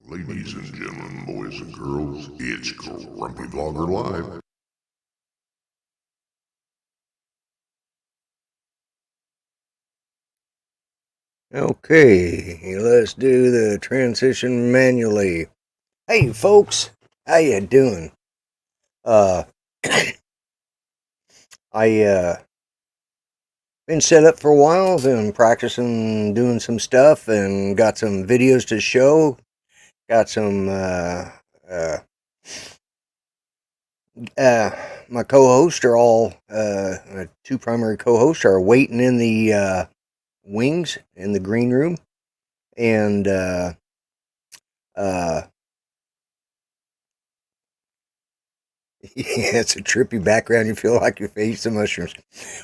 Ladies and gentlemen, boys and girls, it's Grumpy Vlogger Live. Okay, let's do the transition manually. Hey folks, how you doing? I been set up for a while, been practicing doing some stuff and got some videos to show. Got some my co-hosts are all two primary co-hosts are waiting in the wings in the green room, and yeah, it's a trippy background. You feel like you're facing mushrooms.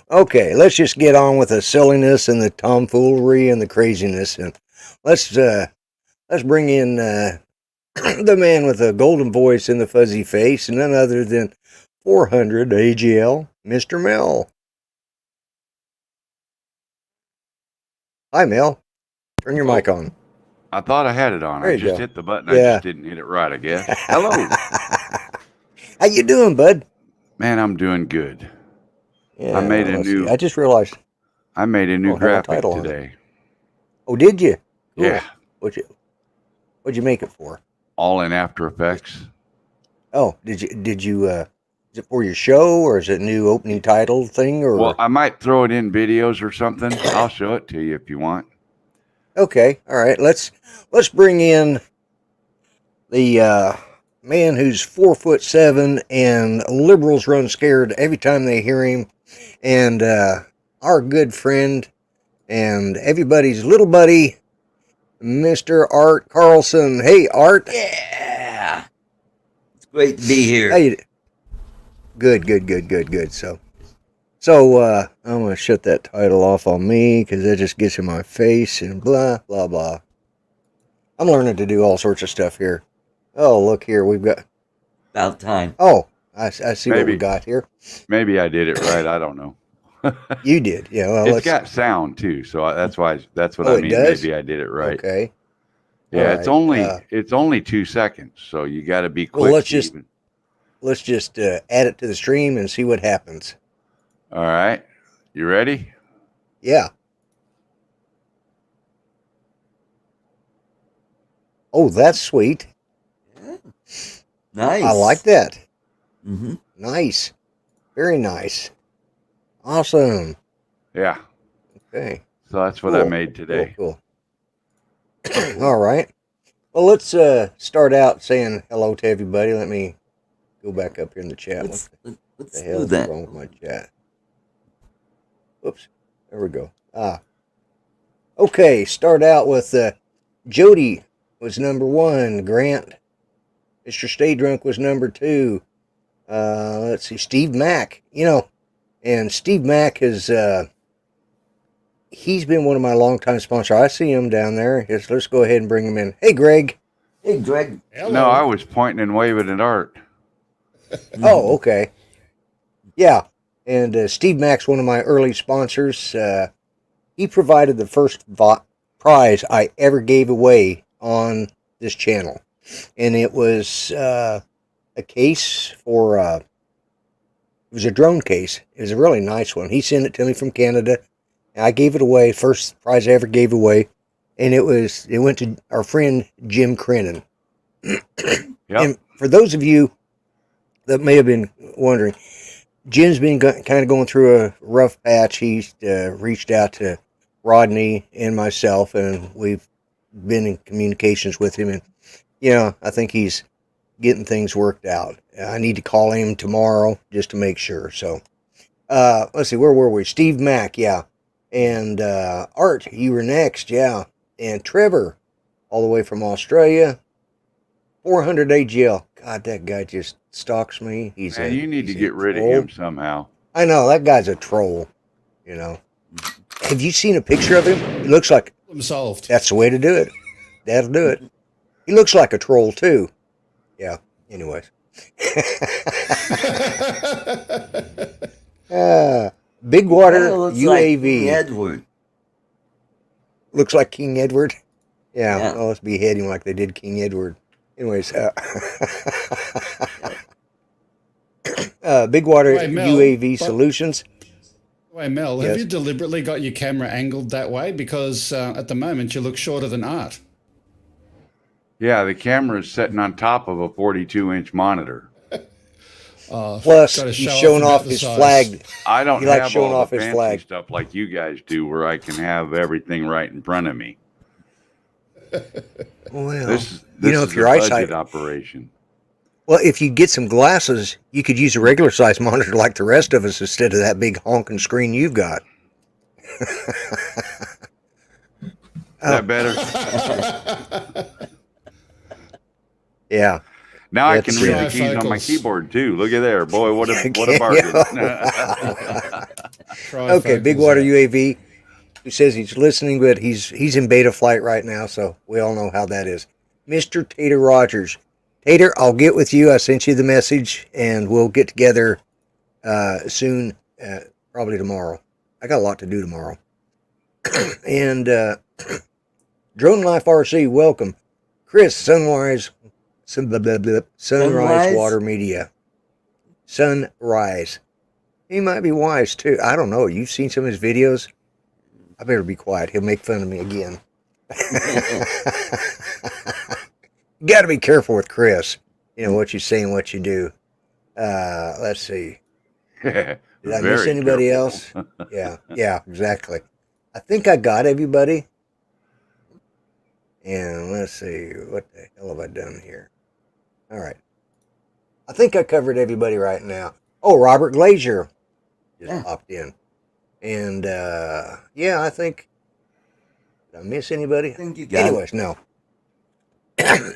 Okay, let's just get on with the silliness and the tomfoolery and the craziness, and let's bring in the man with the golden voice and the fuzzy face, and none other than 400 AGL, Mr. Mel. Hi, Mel. Turn your mic on. I thought I had it on. There I you just go. hit the button. Yeah. I just didn't hit it right, I guess. Hello. How you doing, bud? Man, I'm doing good. Yeah, I made a new. I just realized. I made a new graphic today. Oh, did you? Cool. Yeah. What'd you make it for? All in After Effects. Oh, did you is it for your show, or is it a new opening title thing, or? Well, I might throw it in videos or something. I'll show it to you if you want. Okay, all right. Let's bring in the man who's 4'7" and liberals run scared every time they hear him, and our good friend and everybody's little buddy, Mr. Art Carlson. Hey, Art. Yeah. It's great to be here. How you? Good. So I'm going to shut that title off on me because that just gets in my face and blah, blah, blah. I'm learning to do all sorts of stuff here. Oh, look here. We've got... About time. Oh, I see what we got here. Maybe I did it right. I don't know. You did. Yeah. Well, it's got sound too. So that's what I mean. Does? Maybe I did it right. Okay. Yeah, it's only 2 seconds. So you got to be quick. Well, let's just add it to the stream and see what happens. All right. You ready? Yeah. Oh, that's sweet. Yeah. Nice. I like that. Mm-hmm. Nice. Very nice. Awesome. Yeah. Okay. So that's what I made today. Cool. All right. Well, let's start out saying hello to everybody. Let me go back up here in the chat. Let's what the do hell is that. wrong with my chat? Oops. There we go. Okay. Start out with Jody was number 1. Grant, Mr. Stay Drunk was number 2. Let's see. Steve Mack. And Steve Mack has he's been one of my longtime sponsors. I see him down there. Let's go ahead and bring him in. Hey, Greg. Hey, Greg. Hello. No, I was pointing and waving at Art. Oh, okay. Yeah. And Steve Mack's one of my early sponsors. He provided the first prize I ever gave away on this channel. And it was a case for, it was a drone case. It was a really nice one. He sent it to me from Canada. And I gave it away, first prize I ever gave away. And it went to our friend Jim Crennan. Yep. And for those of you that may have been wondering, Jim's been kind of going through a rough patch. He's reached out to Rodney and myself, and we've been in communications with him. And, I think he's getting things worked out. I need to call him tomorrow just to make sure. So, let's see, where were we? Steve Mack, yeah. And Art, you were next, yeah. And Trevor, all the way from Australia. 400 AGL. God, that guy just stalks me. Man, you need to get rid of him somehow. I know, that guy's a troll, Have you seen a picture of him? He looks like... Solved. That's the way to do it. That'll do it. He looks like a troll, too. Yeah, anyways. Big Water UAV. Like King Edward. Looks like King Edward? Yeah. Well, let's behead him like they did King Edward. Anyways, Big Water Wait, Mel, UAV but- Solutions. Wait, Mel, Yes. have you deliberately got your camera angled that way? Because at the moment you look shorter than Art. Yeah, the camera is sitting on top of a 42-inch monitor. Plus, gotta he's show showing off about off the his size. flag. I don't He likes have showing all off the his fancy flag. stuff like you guys do, where I can have everything right in front of me. Well, This if is your a eyesight. budget operation. Well, if you get some glasses, you could use a regular size monitor like the rest of us instead of that big honking screen you've got. Is that better? Yeah. Now I That's can read the it. keys on my Trifocals. keyboard too. Look at there, boy! What a Okay, bargain! Okay, Big Water UAV, who says he's listening, but he's in beta flight right now, so we all know how that is. Mr. Tater Rogers. Tater, I'll get with you. I sent you the message, and we'll get together soon, probably tomorrow. I got a lot to do tomorrow. And Drone Life RC, welcome. Chris, Sunrise Water Media. Sunrise. He might be wise, too. I don't know. You've seen some of his videos? I better be quiet. He'll make fun of me again. You got to be careful with Chris. You know, what you say and what you do. Let's see. Did I miss anybody else? Yeah, exactly. I think I got everybody. And let's see. What the hell have I done here? All right. I think I covered everybody right now. Oh, Robert Glazier just popped in. And, yeah, I think... Did I miss anybody? I think you got Anyways, no.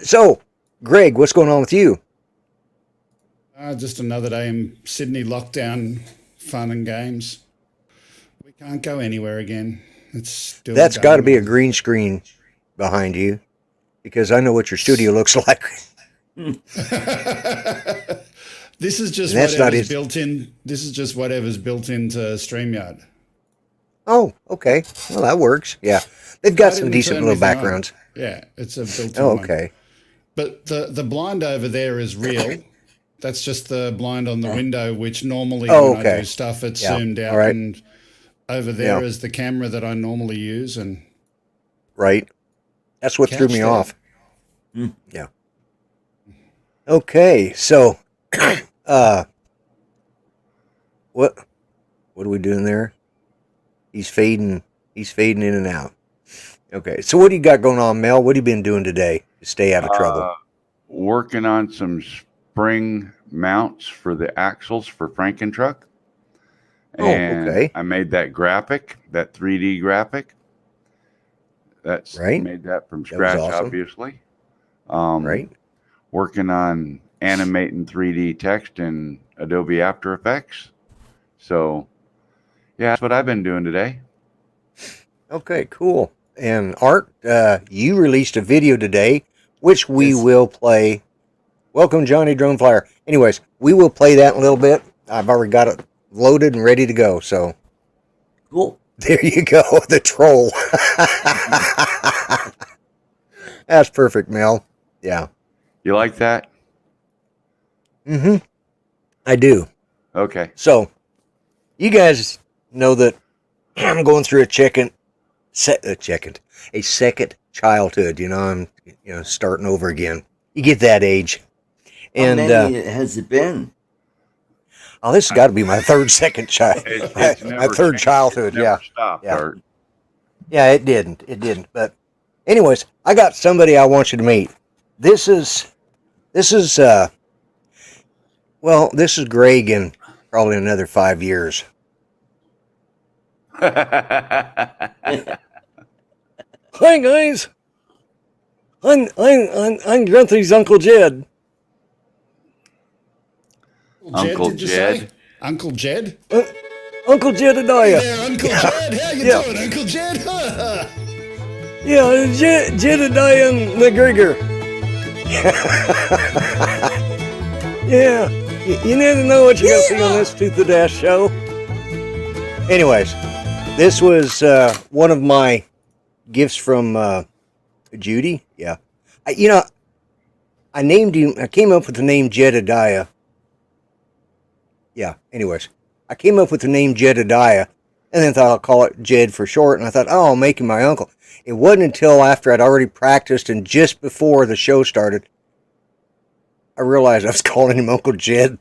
So, Greg, what's going on with you? Just another day in Sydney lockdown, fun and games. We can't go anywhere again. It's still That's got to be a going green screen behind you, because I know what your studio looks like. on. This is just And that's not whatever's his- built in. This is just whatever's built into StreamYard. Oh, okay. Well, that works. Yeah. They've got I some didn't decent turn little anything on. backgrounds. Yeah, it's a built-in Oh, one. okay. But the blind over there is real. That's just the blind on the window, which normally Oh, when I okay. do stuff, it's Yeah, zoomed out. all right. And over there Yeah. is the camera that I normally use. And Right. That's what threw Catch me that. off. Yeah. Okay, so what are we doing there? He's fading in and out. Okay, so what do you got going on, Mel? What have you been doing today to stay out of trouble? Working on some spring mounts for the axles for Frankentruck. And okay. I made that graphic, that 3D graphic. That's Right. made that from That was scratch, awesome. obviously. Right? Working on animating 3D text in Adobe After Effects. So, yeah, that's what I've been doing today. Okay, cool. And Art, you released a video today, which we Yes. will play. Welcome, Johnny Drone Flyer. Anyways, we will play that in a little bit. I've already got it loaded and ready to go. So Cool. there you go, the troll. That's perfect, Mel. Yeah. You like that? Mm-hmm. I do. Okay. So, you guys know that I'm going through a second childhood. You know, I'm starting over again. You get that age, How and many has it been? oh, this has got to be my second child, It's my never third changed. childhood. It never stopped, Yeah. Art. Yeah, it didn't. But, anyways, I got somebody I want you to meet. This is Greg in probably another 5 years. Hi guys, I'm Grunty's Uncle Jed. Uncle did you Jed? say? Uncle Jed? Uncle Jedediah. Yeah, Uncle Jed. How you Yeah. doing, Uncle Jed? Yeah, Jedediah McGregor. Yeah, you never know what you're going to see on this Tooth of Dash show. Anyways, this was one of my gifts from Judy. Yeah. I I named him. I came up with the name Jedediah. Yeah. Anyways, I came up with the name Jedediah, and then thought I'll call it Jed for short. And I thought, oh, I'll make him my uncle. It wasn't until after I'd already practiced and just before the show started, I realized I was calling him Uncle Jed.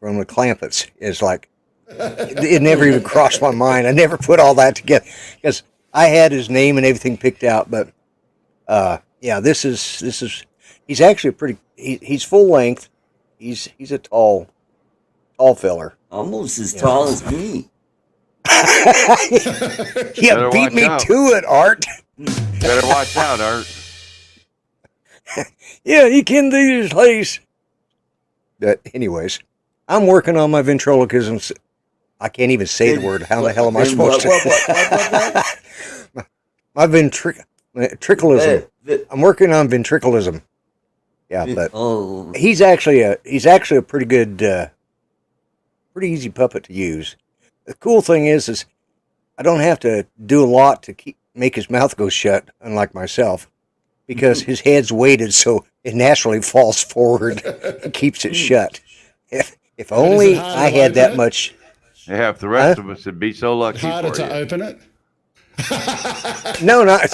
From the Clampets. It's like it never even crossed my mind. I never put all that together because I had his name and everything picked out. But yeah, this is. He's actually he's full length. He's a tall feller. Almost as tall as me. Yeah, Better beat watch me out. to it, Art. Better watch out, Art. Yeah, he can do his place. But anyways, I'm working on my ventriloquism. I can't even say the word. How the hell am I supposed to? What? My ventriculism. I'm working on ventriculism. Yeah, but Oh, he's actually a pretty good, pretty easy puppet to use. The cool thing is I don't have to do a lot to make his mouth go shut, unlike myself, because his head's weighted so it naturally falls forward and keeps it shut. If only I had that much. Yeah, if the rest of us would be so lucky Harder for to you. open it. No, not.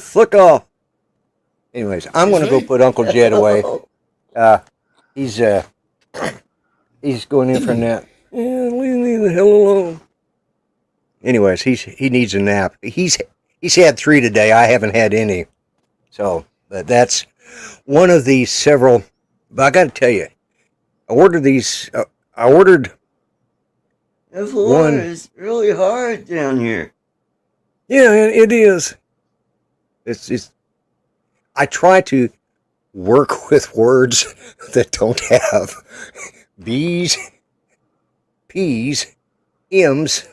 Flick off. Anyways, I'm going to go put Uncle Jed away. He's going in for a nap. Yeah, leave me the hell alone. Anyways, he needs a nap. He's had 3 today. I haven't had any. So, but that's one of the several. But I got to tell you, I ordered these. I ordered. the floor One. is really hard down here. Yeah, it is. It's. I try to work with words that don't have B's, P's, M's,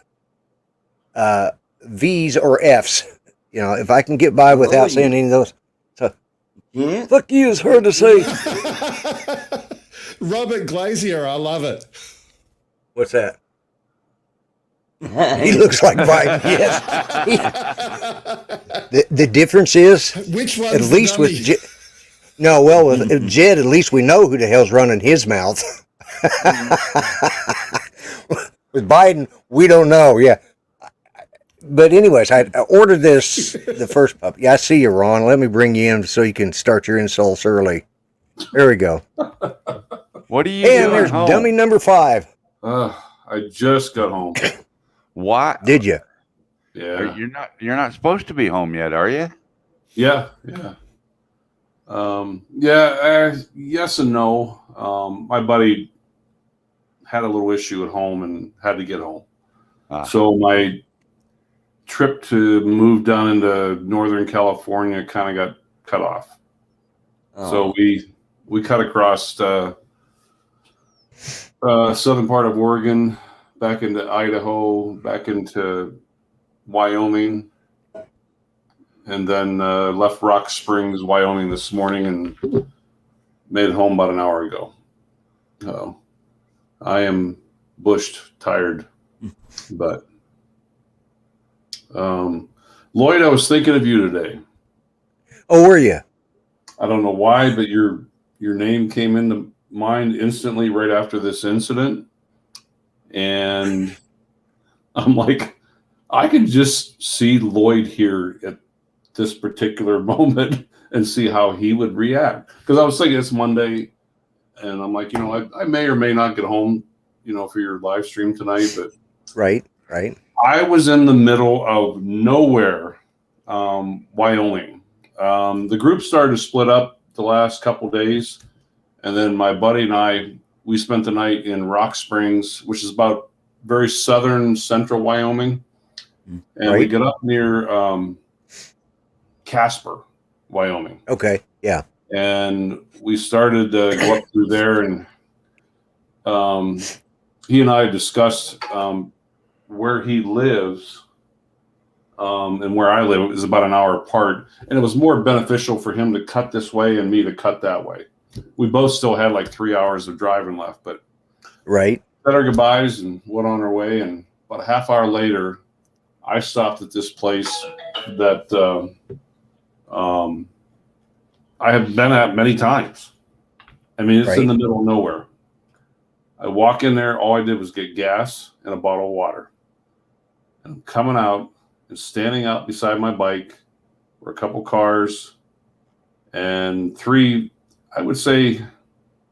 V's, or F's. If I can get by without saying any of those. So, Yeah. fuck you is hard to say. Robert Glazier, I love it. What's that? He looks like Mike. Yes. The difference is, Which one's at least with dummy? Jed, no, well, with Jed, at least we know who the hell's running his mouth. With Biden, we don't know. Yeah. But anyways, I ordered the first puppy. Yeah, I see you, Ron. Let me bring you in so you can start your insults early. There we go. What are you And doing there's home? dummy number 5. I just got home. Why? Did you? Yeah. You're not supposed to be home yet, are you? Yeah. Yes and no. My buddy had a little issue at home and had to get home. So my trip to move down into Northern California kind of got cut off. Oh. So we cut across southern part of Oregon, back into Idaho, back into Wyoming, and then left Rock Springs, Wyoming this morning and made it home about an hour ago. I am bushed, tired, but Lloyd, I was thinking of you today. Oh, were you? I don't know why, but your name came into mind instantly right after this incident. And I'm like, I can just see Lloyd here at this particular moment and see how he would react. Because I was thinking it's Monday, and I'm like, I may or may not get home, for your live stream tonight. But Right. I was in the middle of nowhere, Wyoming. The group started to split up the last couple days, and then my buddy and I, we spent the night in Rock Springs, which is about very southern central Wyoming, and we get up near Casper, Wyoming. Okay. Yeah. And we started to go up through there, and he and I discussed where he lives and where I live is about an hour apart, and it was more beneficial for him to cut this way and me to cut that way. We both still had like 3 hours of driving left, but Right. said our goodbyes and went on our way. And about a half hour later, I stopped at this place that I have been at many times. I mean, it's in the middle of nowhere. I walk in there. All I did was get gas and a bottle of water. And I'm coming out and standing out beside my bike were a couple cars and three, I would say,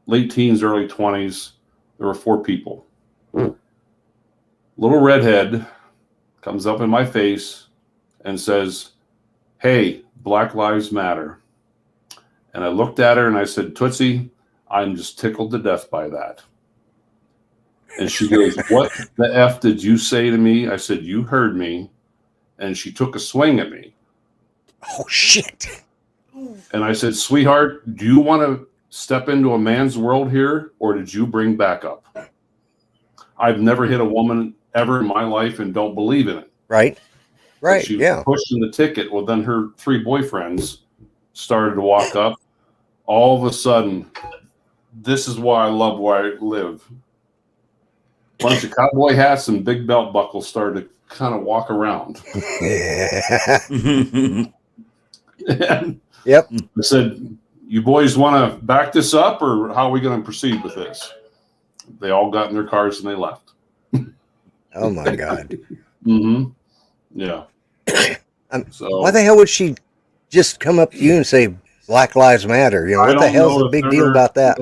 late teens, early 20s. There were 4 people. Little redhead comes up in my face and says, "Hey, Black Lives Matter." And I looked at her and I said, "Tootsie, I'm just tickled to death by that." And she goes, "What the F did you say to me?" I said, "You heard me." And she took a swing at me. Oh, shit. And I said, "Sweetheart, do you want to step into a man's world here, or did you bring backup?" I've never hit a woman ever in my life and don't believe in it. Right. But she was pushing the ticket. Well, then her 3 boyfriends started to walk up. All of a sudden, this is why I love where I live. Bunch of cowboy hats and big belt buckles started to kind of walk around. And Yep. I said, "You boys want to back this up, or how are we going to proceed with this?" They all got in their cars and they left. Oh, my God. Mm-hmm. Yeah. So why the hell would she just come up to you and say Black Lives Matter? You know, what the hell's the big deal about that?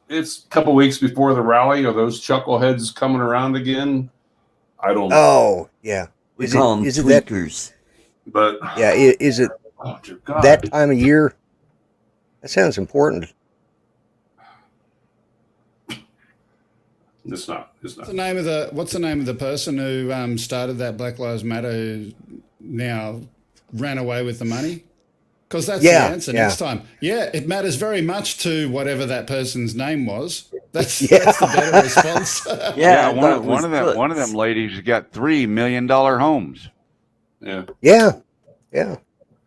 It's a couple weeks before the rally. Are those chuckleheads coming around again? I don't know. Oh, yeah. We call them tweakers. But yeah, is it that time of year? That sounds important. It's not. What's the name of the person who started that Black Lives Matter, who now ran away with the money? Because that's the answer next time. Yeah, it matters very much to whatever that person's name was. That's the better response. One of them ladies has got $3 million homes. Yeah.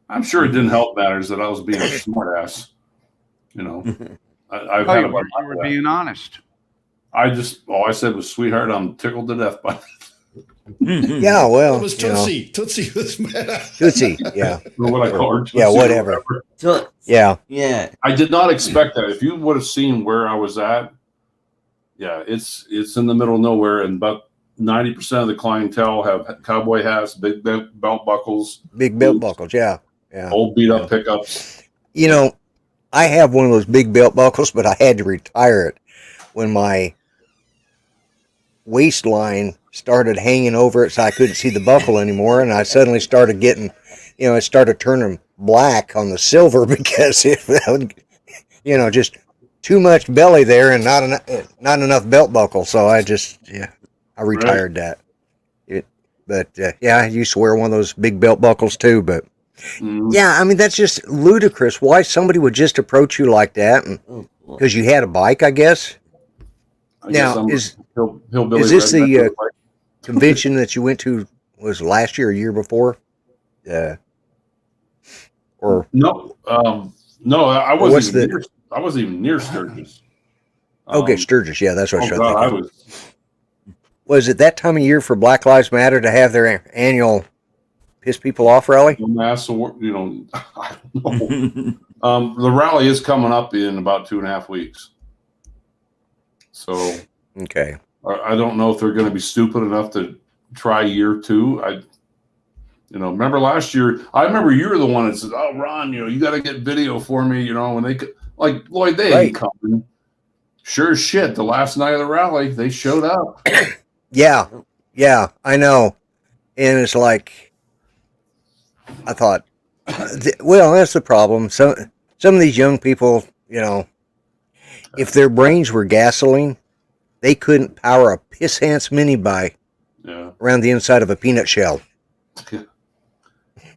I'm sure it didn't help matters that I was being a smart ass. You know, I've had you were being honest. I said was, "Sweetheart, I'm tickled to death by it." Yeah, well, it was Tootsie. Tootsie was better. Tootsie, yeah. Or what I call her. Yeah, whatever. Yeah. I did not expect that. If you would have seen where I was at, it's in the middle of nowhere, and about 90% of the clientele have cowboy hats, big belt buckles. Big belt buckles, yeah. Old beat up pickups. You know, I have one of those big belt buckles, but I had to retire it when my waistline started hanging over it, so I couldn't see the buckle anymore, and I suddenly started getting, it started turning black on the silver because it, just too much belly there and not enough belt buckle. So I retired that. I used to wear one of those big belt buckles too. But I mean, that's just ludicrous. Why somebody would just approach you like that, because you had a bike, I guess. Now, is this the convention that you went to? Was last year or year before? Or no, I wasn't. I wasn't even near Sturgis. Okay, Sturgis. Yeah, that's what I was thinking. I was it that time of year for Black Lives Matter to have their annual piss people off rally? Mass, I don't know. The rally is coming up in about 2.5 weeks. So okay, I don't know if they're going to be stupid enough to try year 2. Remember last year? I remember you were the one that said, "Oh, Ron, you got to get video for me." When they could, like Lloyd, they ain't coming. Sure as shit. The last night of the rally, they showed up. Yeah, I know. And it's like, I thought, well, that's the problem. Some of these young people, if their brains were gasoline, they couldn't power a piss Hans mini bike around the inside of a peanut shell.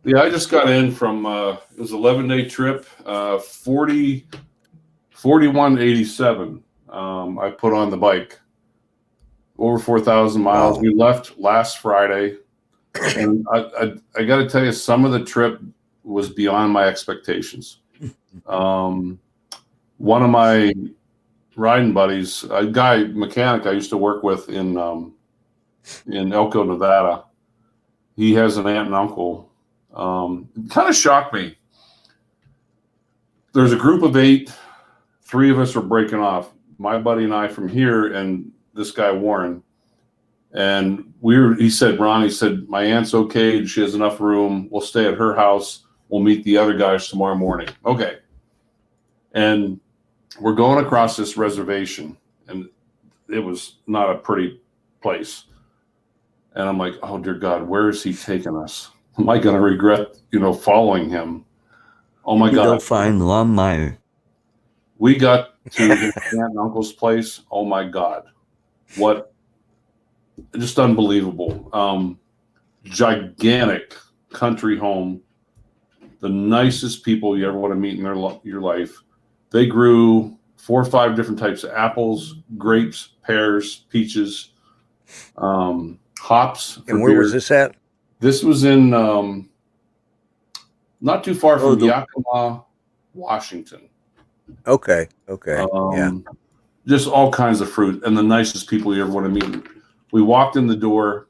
Yeah, I just got in from it was an 11-day trip, 4187. I put on the bike over 4,000 miles. Wow. We left last Friday, and I got to tell you, some of the trip was beyond my expectations. One of my riding buddies, a mechanic I used to work with in Elko, Nevada, he has an aunt and uncle. It kind of shocked me. there's a group of 8. 3 of us were breaking off. My buddy and I from here, and this guy Warren. And he said, Ron, he said, my aunt's okay. She has enough room. We'll stay at her house. We'll meet the other guys tomorrow morning. Okay. And we're going across this reservation, and it was not a pretty place. And I'm like, oh, dear God, where is he taking us? Am I going to regret, following him? Oh, my God. Go find Lon Meyer. We got to his aunt and uncle's place. Oh, my God. What? Just unbelievable. Gigantic country home. The nicest people you ever want to meet in your life. They grew 4 or 5 different types of apples, grapes, pears, peaches, hops. And where was this at? This was in not too far from Yakima, Washington. Okay. Yeah. Just all kinds of fruit and the nicest people you ever want to meet. We walked in the door.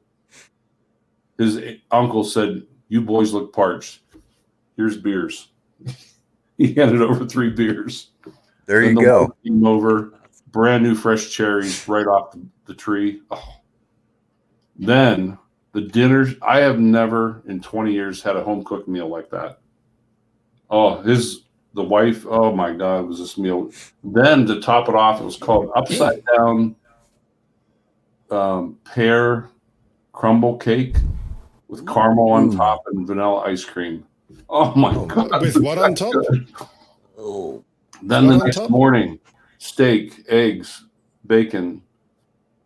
His uncle said, "You boys look parched. Here's beers." He handed over 3 beers. There you go. Came over, brand new fresh cherries right off the tree. Oh. Then the dinners. I have never in 20 years had a home cooked meal like that. Oh, the wife. Oh my God, it was this meal. Then to top it off, it was called upside down pear crumble cake with caramel on top and vanilla ice cream. Oh my God! With what on top? Oh. Then the next morning, steak, eggs, bacon.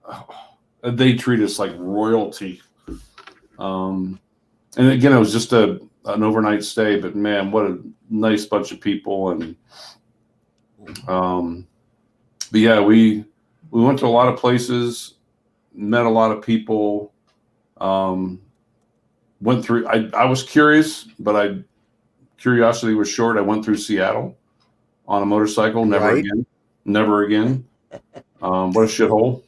Oh, they treat us like royalty. And again, it was just an overnight stay, but man, what a nice bunch of people. And but yeah, we went to a lot of places, met a lot of people. Went through. I was curious, but curiosity was short. I went through Seattle on a motorcycle. Never again. What a shithole.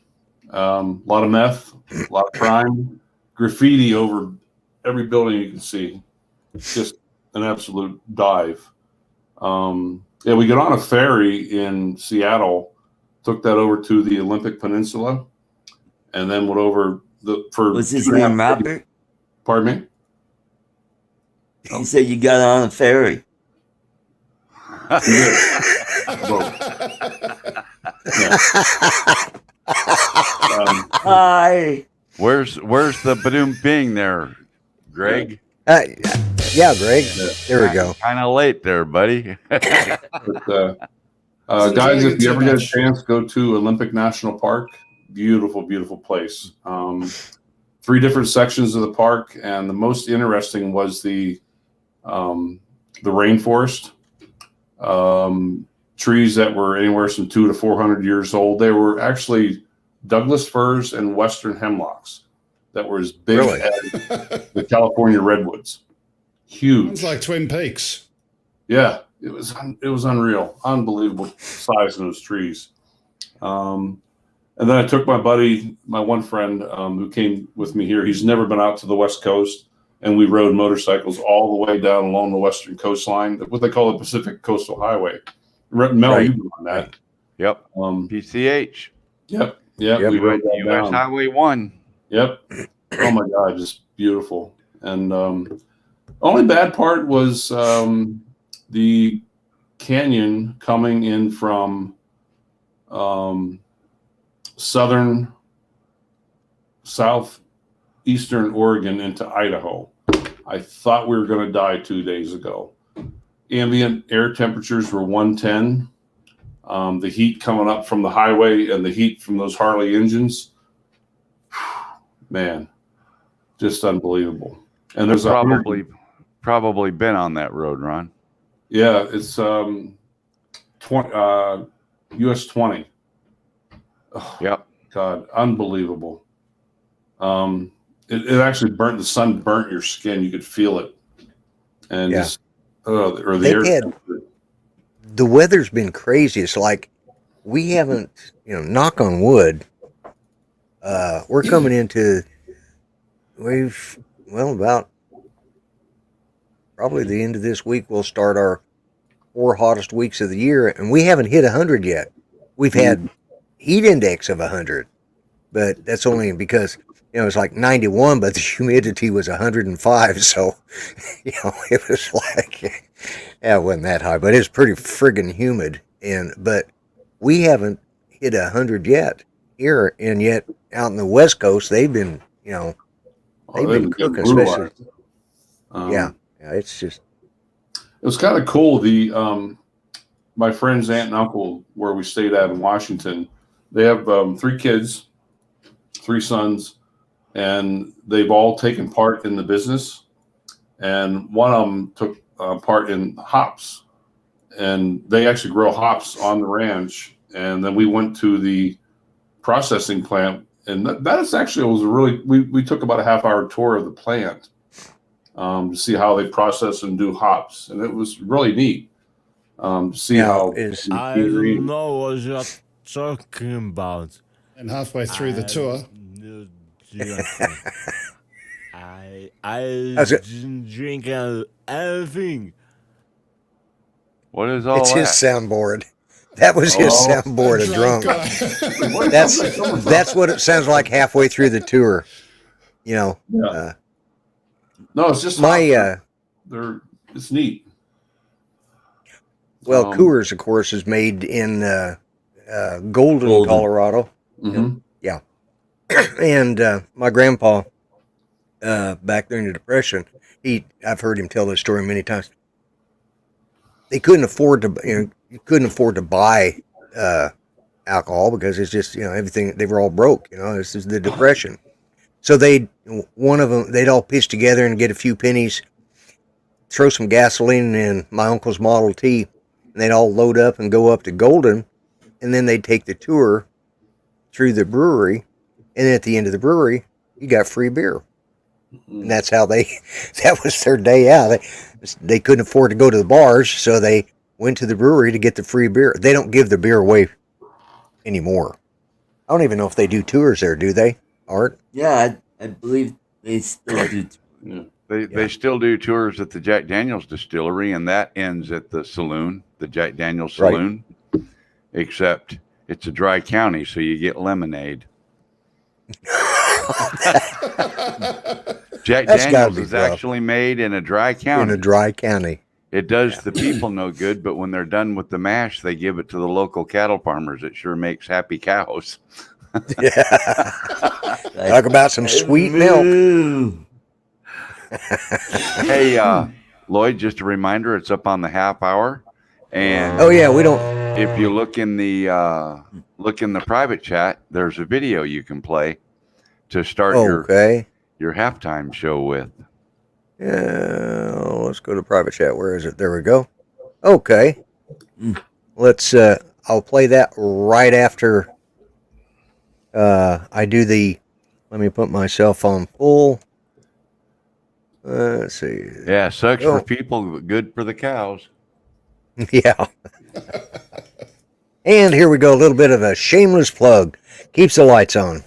A lot of meth, a lot of crime, graffiti over every building you can see. Just an absolute dive. Yeah, we got on a ferry in Seattle, took that over to the Olympic Peninsula, and then went over Was his name Robert? Pardon me? You said you got on a ferry. Hi. Where's the Badoom being there, Greg? Yeah, Greg. There we go. Kind of late there, buddy. But, guys, if you ever get a chance, go to Olympic National Park. Beautiful, beautiful place. 3 different sections of the park, and the most interesting was the rainforest. Trees that were anywhere from 200 to 400 years old. They were actually Douglas firs and western hemlocks that were as big as the California redwoods. Huge. It's like Twin Peaks. Yeah, it was unreal, unbelievable size in those trees. And then I took my buddy, my one friend who came with me here. He's never been out to the West Coast, and we rode motorcycles all the way down along the western coastline, what they call the Pacific Coastal Highway. Mel, you've been on that. Yep. PCH. Yep. We went US Highway 1. Yep. Oh my God, just beautiful. And only bad part was the canyon coming in from southeastern Oregon into Idaho. I thought we were going to die 2 days ago. Ambient air temperatures were 110. The heat coming up from the highway and the heat from those Harley engines, man, just unbelievable. And there's probably been on that road, Ron. Yeah, it's US 20. Oh, yep. God, unbelievable. It actually the sun burnt your skin. You could feel it. And just, the weather's been crazy. It's like we haven't, knock on wood. We're coming into about probably the end of this week. We'll start our 4 hottest weeks of the year, and we haven't hit 100 yet. We've had heat index of 100, but that's only because it's like 91, but the humidity was 105. So it was like, yeah, it wasn't that high, but it's pretty friggin' humid. But we haven't hit 100 yet here, and yet out in the West Coast, they've been they've been cooking, especially. Yeah, it's just. It was kind of cool. My friend's aunt and uncle, where we stayed at in Washington, they have 3 kids, 3 sons, and they've all taken part in the business. And one of them took part in hops, and they actually grow hops on the ranch. And then we went to the processing plant, and that is actually was we took about a half-hour tour of the plant to see how they process and do hops, and it was really neat. See how I don't know what you're talking about. And halfway through the tour, I didn't drink anything. What is all It's that? his soundboard. That was his soundboard of drunk. That's what it sounds like halfway through the tour. Yeah. No, it's just it's neat. Well, Coors, of course, is made in Golden, Colorado. Mm-hmm. Yeah. And my grandpa, back during the Depression, I've heard him tell this story many times. They couldn't afford to, you couldn't afford to buy alcohol because it's just, everything, they were all broke, this is the Depression. So they'd all pitch together and get a few pennies, throw some gasoline in my uncle's Model T, and they'd all load up and go up to Golden, and then they'd take the tour through the brewery, and at the end of the brewery, you got free beer. And that's how that was their day out. They couldn't afford to go to the bars, so they went to the brewery to get the free beer. They don't give the beer away anymore. I don't even know if they do tours there, do they, Art? Yeah, I believe they still do. Yeah. They still do tours at the Jack Daniel's distillery, and that ends at the saloon, the Jack Daniel's Saloon, except it's a dry county, so you get lemonade. Jack Daniel's is actually made in a dry county. In a dry county. It does the people no good, but when they're done with the mash, they give it to the local cattle farmers. It sure makes happy cows. Yeah. Talk about some sweet milk. Hey, Lloyd, just a reminder, it's up on the half hour. And we don't. If you look in the private chat, there's a video you can play to start your halftime show with. Yeah, let's go to private chat. Where is it? There we go. Okay. Let's I'll play that right after I do let me put myself on full. Let's see. Yeah, sucks for people, but good for the cows. Yeah. And here we go, a little bit of a shameless plug. Keeps the lights on.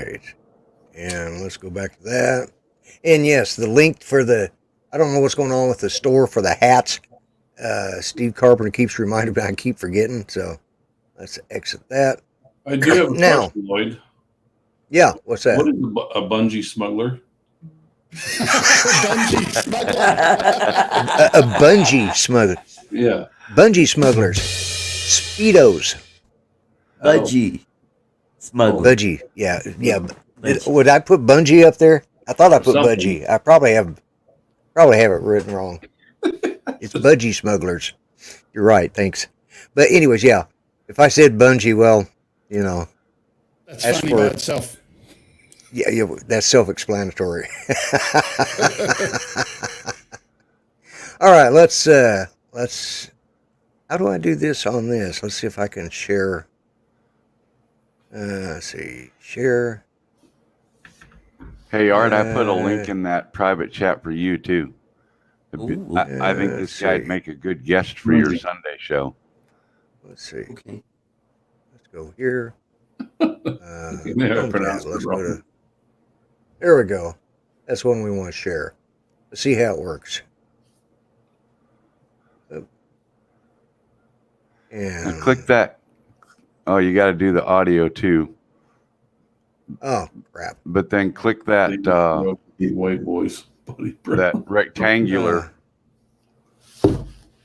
right. And let's go back to that. And yes, the link for I don't know what's going on with the store for the hats. Steve Carpenter keeps reminding me, I keep forgetting. So let's exit that. I do have a question, Lloyd. Yeah, what's that? What is a bungee smuggler? Bungee smuggler. A bungee smuggler. Yeah. Bungee smugglers. Speedos. Budgie. Smuggler. Budgie. Yeah. Would I put bungee up there? I thought I put Something. budgie. I probably have it written wrong. It's budgie smugglers. You're right. Thanks. But anyways, yeah. If I said bungee, well, you know. That's funny by itself. Yeah, that's self-explanatory. All right, let's. How do I do this on this? Let's see if I can share. Let's see, share. Hey, Art, I put a link in that private chat for you too. I think this guy'd make a good guest for your Sunday show. Let's see. Okay. Let's go here. I pronounced it wrong. There we go. That's one we want to share. Let's see how it works. And click that. Oh, you got to do the audio too. Oh, crap. But then click that white boys. That rectangular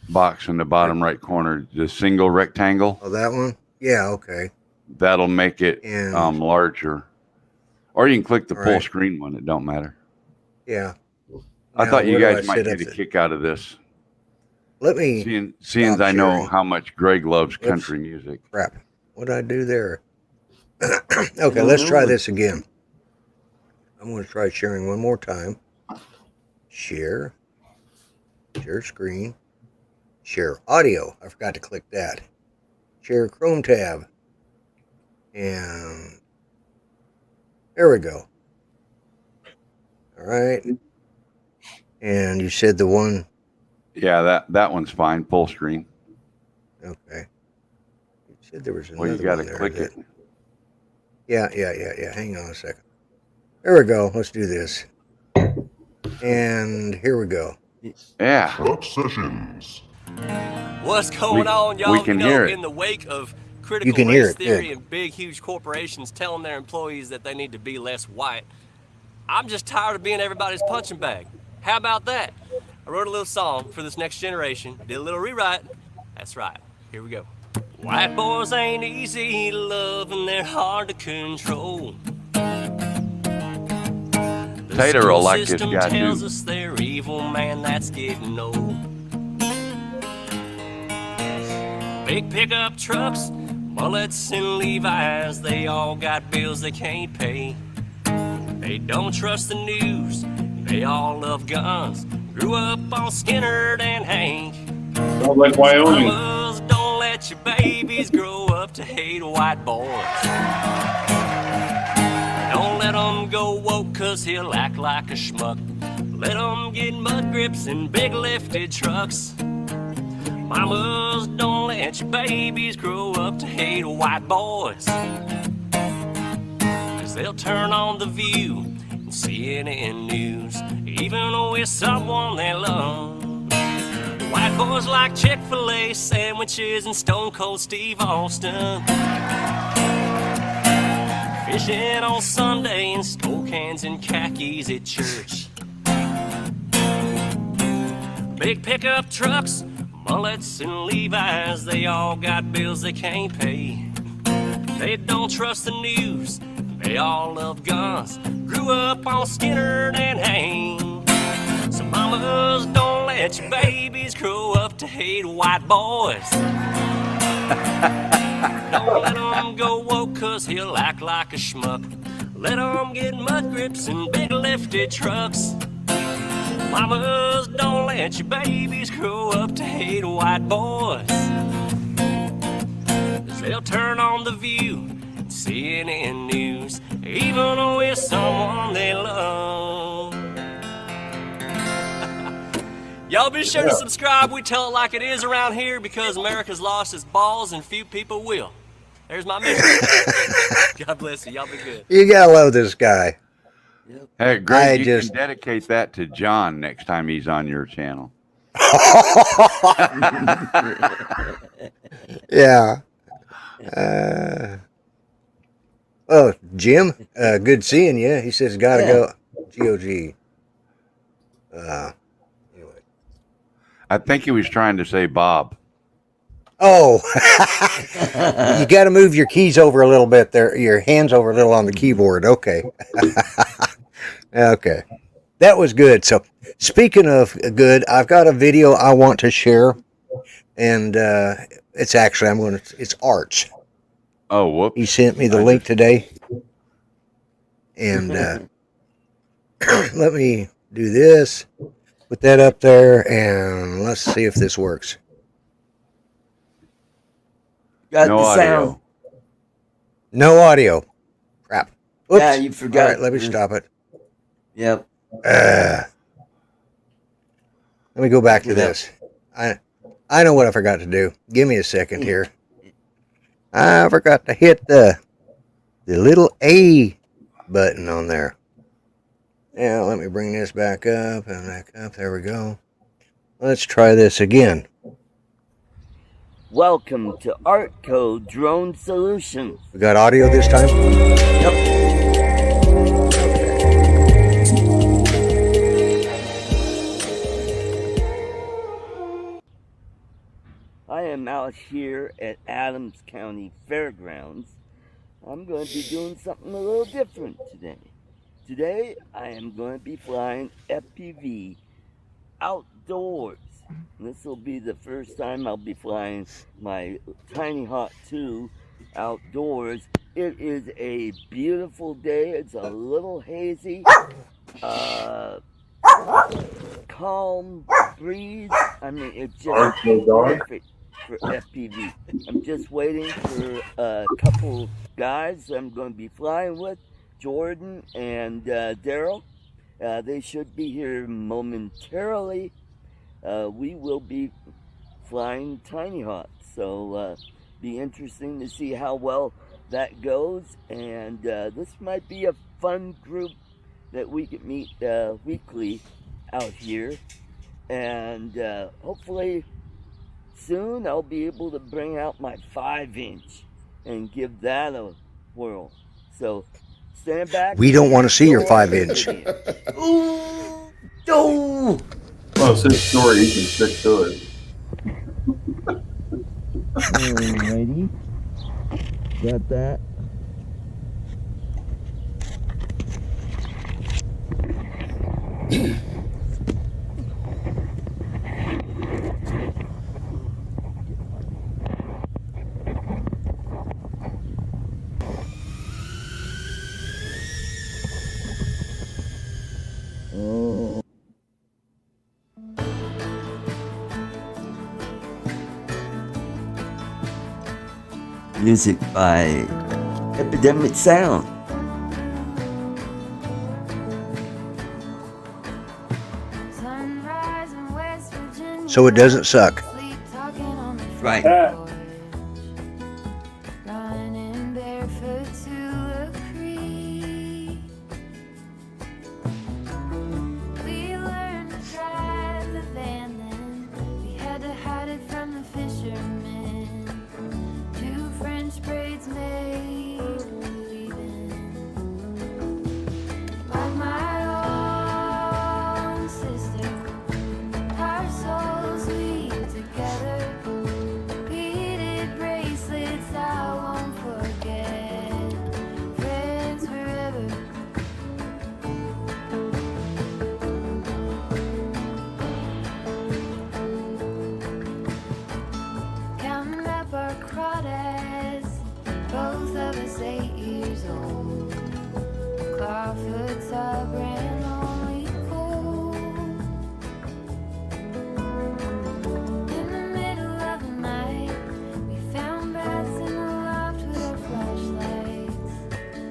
box in the bottom right corner, the single rectangle. Oh, that one? Yeah, okay. That'll make it larger. Or you can click the full screen one. It don't matter. Yeah. I thought you guys might get a kick out of this. Let me seeing as I know how much Greg loves country music. Crap. What did I do there? Okay, let's try this again. I'm going to try sharing one more time. Share screen, share audio. I forgot to click that. Share Chrome tab. And there we go. All right. And you said the one. Yeah, that one's fine. Full screen. Okay. You said there was another Well, you got to one click there it. Yeah. Hang on a second. There we go. Let's do this. And here we go. Yeah. Top sessions. What's going on, y'all? We can hear it. In the wake of You critical can hear race it, theory good. and big, huge corporations telling their employees that they need to be less white, I'm just tired of being everybody's punching bag. How about that? I wrote a little song for this next generation, did a little rewrite. That's right. Here we go. White boys ain't easy to love and they're hard to control. Tater will like this guy tells too. us they're evil, man, that's getting old. Big pickup trucks, bullets and Levi's, they all got bills they can't pay. They don't trust the news, they all love guns. Grew up on Skinner and Hank. Sounds like Wyoming. Mamas, don't let your babies grow up to hate white boys. Don't let them go woke, cause he'll act like a schmuck. Let them get mud grips and big lifted trucks. Mamas, don't let your babies grow up to hate white boys. Cause they'll turn on The View and CNN News, even with someone they love. White boys like Chick-fil-A sandwiches and Stone Cold Steve Austin. Fishing on Sunday and Coke cans and khakis at church. Big pickup trucks, mullets and Levi's, they all got bills they can't pay. They don't trust the news, they all love guns. Grew up on Skinner and Hank. So mamas, don't let your babies grow up to hate white boys. Don't let them go woke, cause he'll act like a schmuck. Let them get mud grips and big lifted trucks. Mamas, don't let your babies grow up to hate white boys. Cause they'll turn on The View and CNN News, even with someone they love. Y'all be sure to subscribe. We tell it like it is around here because America's lost its balls and few people will. There's my message. God bless you. Y'all be good. You gotta love this guy. Yep. Hey, Greg, I you just- can dedicate that to John next time he's on your channel. Yeah. Oh, Jim, good seeing you. He says, gotta go. GOG. Anyway. I think he was trying to say Bob. Oh, you got to move your keys over a little bit there. Your hands over a little on the keyboard. Okay. Okay. That was good. So, speaking of good, I've got a video I want to share, and it's actually it's Art's. Oh, whoops. He sent me the link today, and let me do this. Put that up there, and let's see if this works. Got No the audio. sound. No audio. Crap. Oops. Yeah, you forgot. All right, let me stop it. Yep. Let me go back to this. I know what I forgot to do. Give me a second here. I forgot to hit the little A button on there. Now let me bring this back up and back up. There we go. Let's try this again. Welcome to Artco Drone Solutions. We got audio this time? Yep. I am out here at Adams County Fairgrounds. I'm going to be doing something a little different today. Today, I am going to be flying FPV outdoors. This will be the first time I'll be flying my Tiny Hawk 2 outdoors. It is a beautiful day. It's a little hazy. Calm breeze. I mean, it's just perfect for FPV. I'm just waiting for a couple guys I'm going to be flying with, Jordan and Daryl. They should be here momentarily. We will be flying Tiny Hawk, so be interesting to see how well that goes. And this might be a fun group that we can meet weekly out here, and hopefully soon I'll be able to bring out my 5-inch and give that a whirl. So stand back. We don't want to see your 5-inch. Ooh, no. Well, it's his story. He can stick to it. Alrighty. Got that. Music by Epidemic Sound. So it doesn't suck. Right.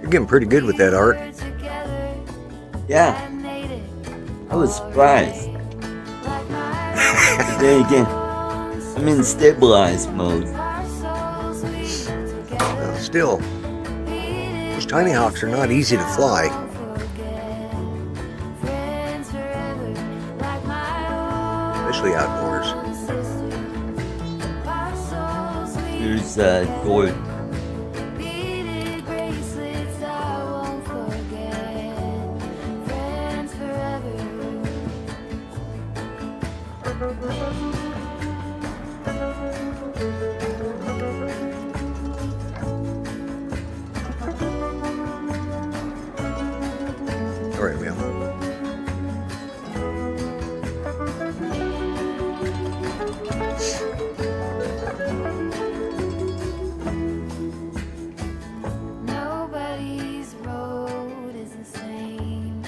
You're getting pretty good with that, Art. Yeah. I was surprised. But then again, I'm in stabilized mode. Still, tiny hawks are not easy to fly. Especially outdoors. Here's Gordon. All right, ma'am. Nobody's road is the same.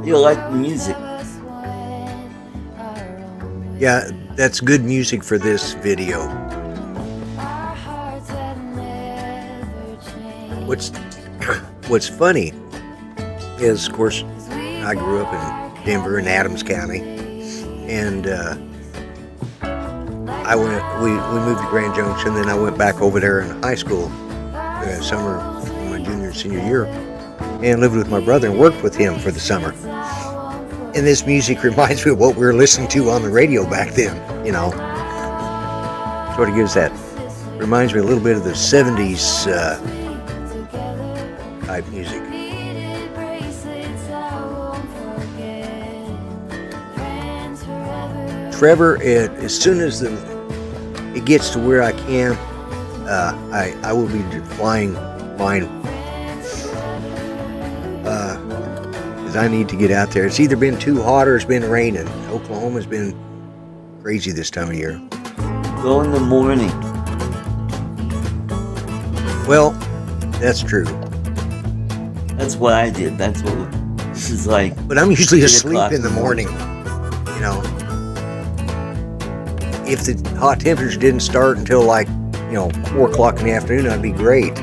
You like the music? Yeah, that's good music for this video. What's funny is, of course, I grew up in Denver in Adams County, and we moved to Grand Junction. Then I went back over there in high school, summer of my junior and senior year, and lived with my brother and worked with him for the summer. And this music reminds me of what we were listening to on the radio back then, you know. Sort of reminds me a little bit of the 70s type music. Trevor, as soon as it gets to where I can, I will be flying mine. Because I need to get out there. It's either been too hot or it's been raining. Oklahoma's been crazy this time of year. Go in the morning. Well, that's true. That's what I did. That's what this is like. But I'm usually asleep in the morning. You know, if the hot temperature didn't start until 4 o'clock in the afternoon, that'd be great.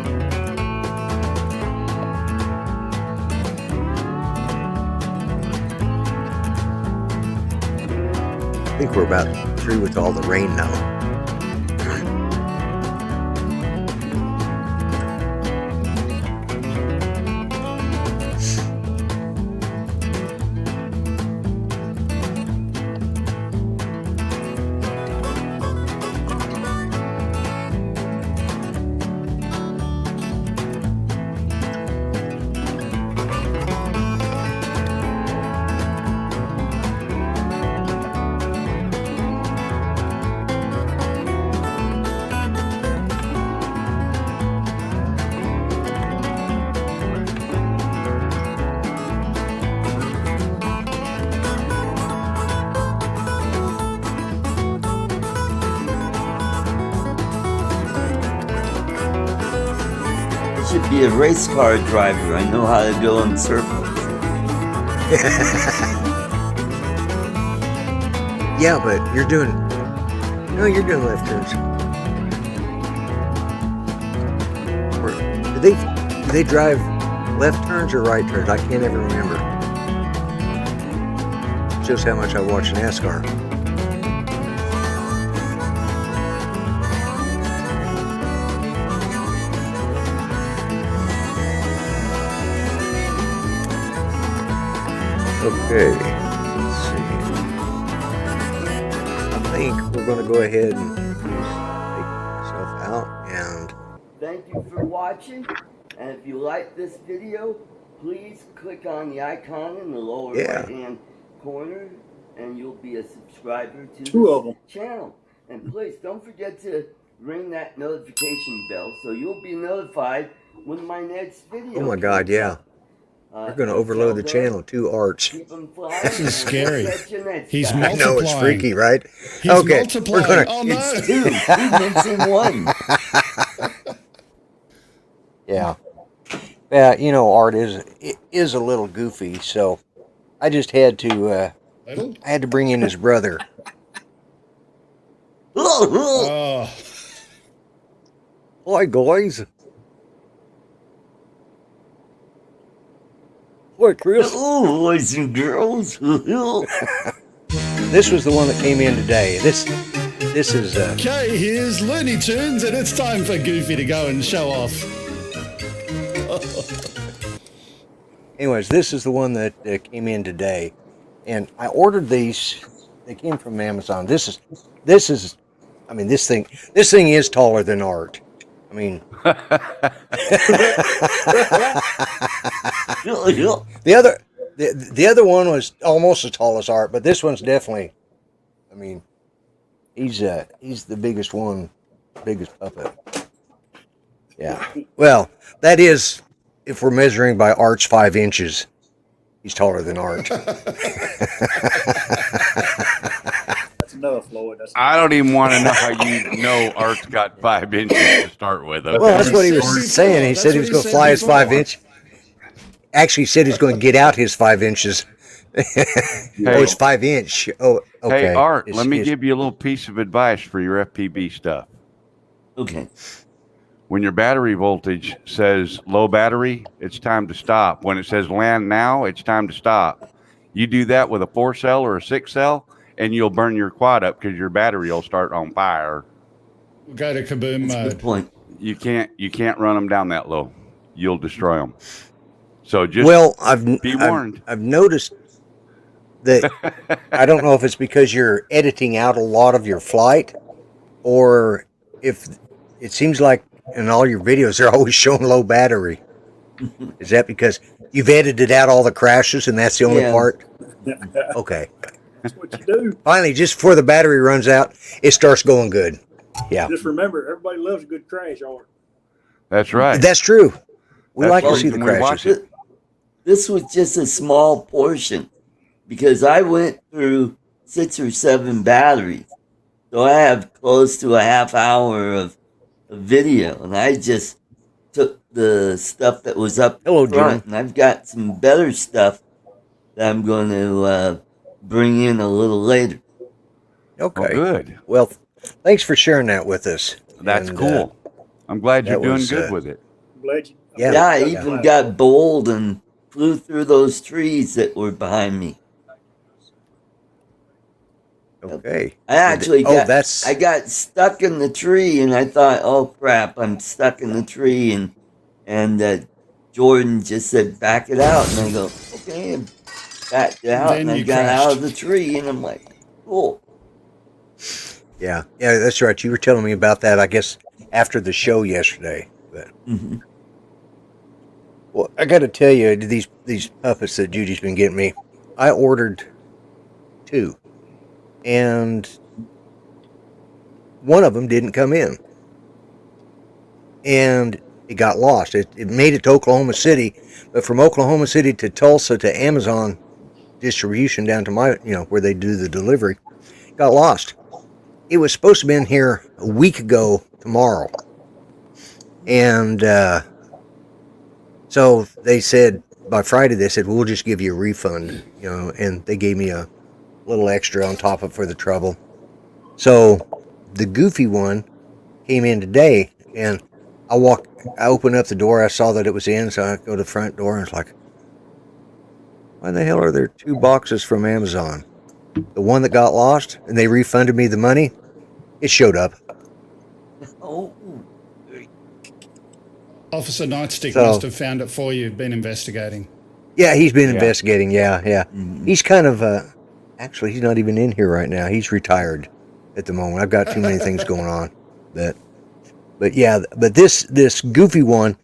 I think we're about through with all the rain now. Should be a race car driver. I know how to go in circles. Yeah, but you're doing left turns. Do they drive left turns or right turns? I can't ever remember. Shows how much I watch NASCAR. Okay, let's see. I think we're going to go ahead and take myself out and... Thank you for watching, and if you like this video, please click on the icon in the lower right-hand corner, and you'll be a subscriber to this channel. And please don't forget to ring that notification bell so you'll be notified when my next video. Oh my God, yeah. We're going to overload the channel. 2 arts. This is scary. He's multiplying. I know, it's freaky, right? He's multiplying. Oh, no. It's 2. It's in 1. Yeah. Yeah, you know, art is a little goofy, so I just had to bring in his brother. Oh. Hi, guys. What, Chris? Oh, boys and girls. This was the one that came in today. This is Okay, here's Looney Tunes, and it's time for Goofy to go and show off. anyways, this is the one that came in today, and I ordered these. They came from Amazon. This is. I mean, this thing is taller than Art. I mean, the other one was almost as tall as Art, but this one's definitely. I mean, he's the biggest one, biggest puppet. Yeah. Well, that is if we're measuring by Art's 5 inches. He's taller than Art. That's enough, Lloyd. I don't even want to know how you know Art's got 5 inches to start with. Okay? Well, that's what he was saying. He said he was going to fly his 5 inch. Actually, he said he's going to get out his 5 inches. Oh, it's 5 inch. Oh, okay. Hey, Art, let me give you a little piece of advice for your FPV stuff. Okay. When your battery voltage says low battery, it's time to stop. When it says land now, it's time to stop. You do that with a 4-cell or a 6-cell, and you'll burn your quad up because your battery will start on fire. Go to kaboom mode. Good point. You can't run them down that low. You'll destroy them. So just be warned. I've noticed that I don't know if it's because you're editing out a lot of your flight, or if it seems like in all your videos they're always showing low battery. Is that because you've edited out all the crashes and that's the only part? Okay. That's what you do. Finally, just before the battery runs out, it starts going good. Yeah. Just remember, everybody loves a good crash, Art. That's right. That's true. We like to see the crashes. This was just a small portion because I went through 6 or 7 batteries. So I have close to a half hour of video, and I just took the stuff that was up front, Jim. and I've got some better stuff that I'm going to bring in a little later. Okay. Well, good. Well, thanks for sharing that with us. That's cool. I'm glad you're doing good with it. I'm glad you. Yeah, I even got bold and flew through those trees that were behind me. Okay. I actually got I got stuck in the tree, and I thought, oh crap, I'm stuck in the tree, and Jordan just said, back it out, and I go, okay, and backed it out, and I got out of the tree, and I'm like, cool. Yeah, that's right. You were telling me about that, I guess, after the show yesterday. But well, I got to tell you, these puppets that Judy's been getting me, I ordered 2. And one of them didn't come in. And it got lost. It made it to Oklahoma City, but from Oklahoma City to Tulsa to Amazon distribution down to my, where they do the delivery, got lost. It was supposed to be in here a week ago tomorrow. And so they said, by Friday, they said, we'll just give you a refund, and they gave me a little extra on top of for the trouble. So the Goofy one came in today, and I opened up the door, I saw that it was in, so I go to the front door, and it's like, why the hell are there 2 boxes from Amazon? The one that got lost, and they refunded me the money, it showed up. Oh. Officer Nightstick must have found it for you, been investigating. Yeah, he's been investigating, yeah. Mm-hmm. He's kind of, actually, he's not even in here right now. He's retired at the moment. I've got too many things going on. But yeah, but this Goofy one,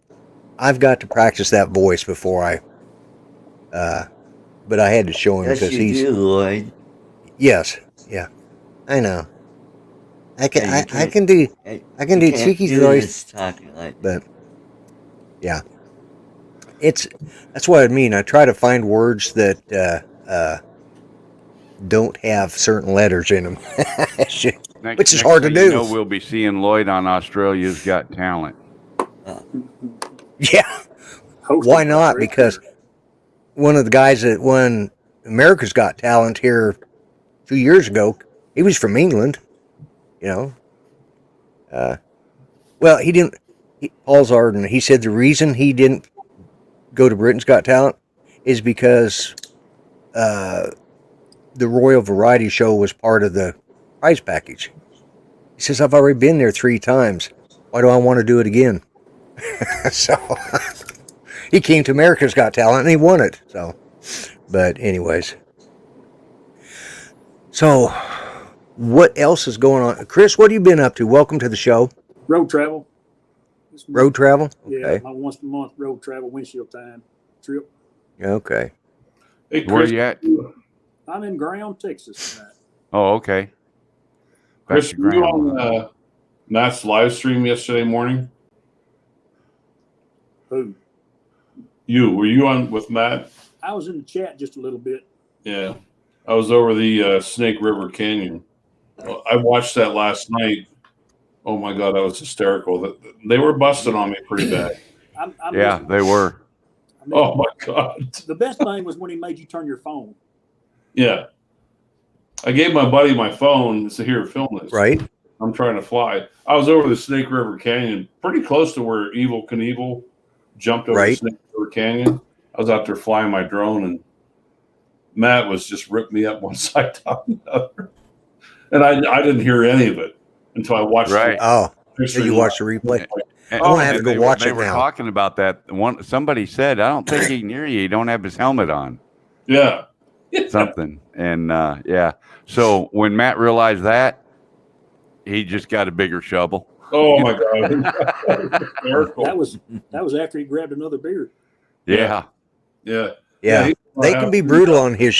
I've got to practice that voice before but I had to show him because he's. Yes, you do, Lloyd. Yes, yeah, I know. I can do Cheeky's voice, but yeah, that's what I mean. I try to find words that don't have certain letters in them, which is hard to do. We'll be seeing Lloyd on Australia's Got Talent. Yeah, why not? Because one of the guys that won America's Got Talent here 2 years ago, he was from England. Well, he didn't. Paul's Arden. He said the reason he didn't go to Britain's Got Talent is because the Royal Variety Show was part of the prize package. He says, I've already been there 3 times. Why do I want to do it again? So he came to America's Got Talent and he won it. So, but anyways. So what else is going on? Chris, what have you been up to? Welcome to the show. Road travel. Road travel? Yeah, Okay. my once a month road travel windshield time trip. Okay. Hey, Where Chris, you at? I'm in Ground, Texas tonight. Oh, okay. Chris, were you on Matt's live stream yesterday morning? Who? Were you on with Matt? I was in the chat just a little bit. Yeah, I was over the Snake River Canyon. I watched that last night. Oh my God, that was hysterical. They were busting on me pretty bad. Yeah, they were. Oh my God. The best thing was when he made you turn your phone. Yeah. I gave my buddy my phone and said, here, film this. Right. I'm trying to fly. I was over the Snake River Canyon, pretty close to where Evel Knievel jumped over the Snake River Canyon. I was out there flying my drone, and Matt was just ripping me up one side down the other. And I didn't hear any of it until I watched it. Oh, so you watched the replay? I'm going to have to go watch it now. They were talking about that. Somebody said, I don't think he can hear you. He don't have his helmet on. Yeah. Something. And, yeah. So when Matt realized that, he just got a bigger shovel. Oh, my God. That was after he grabbed another beer. Yeah. Yeah. Yeah. They can be brutal on his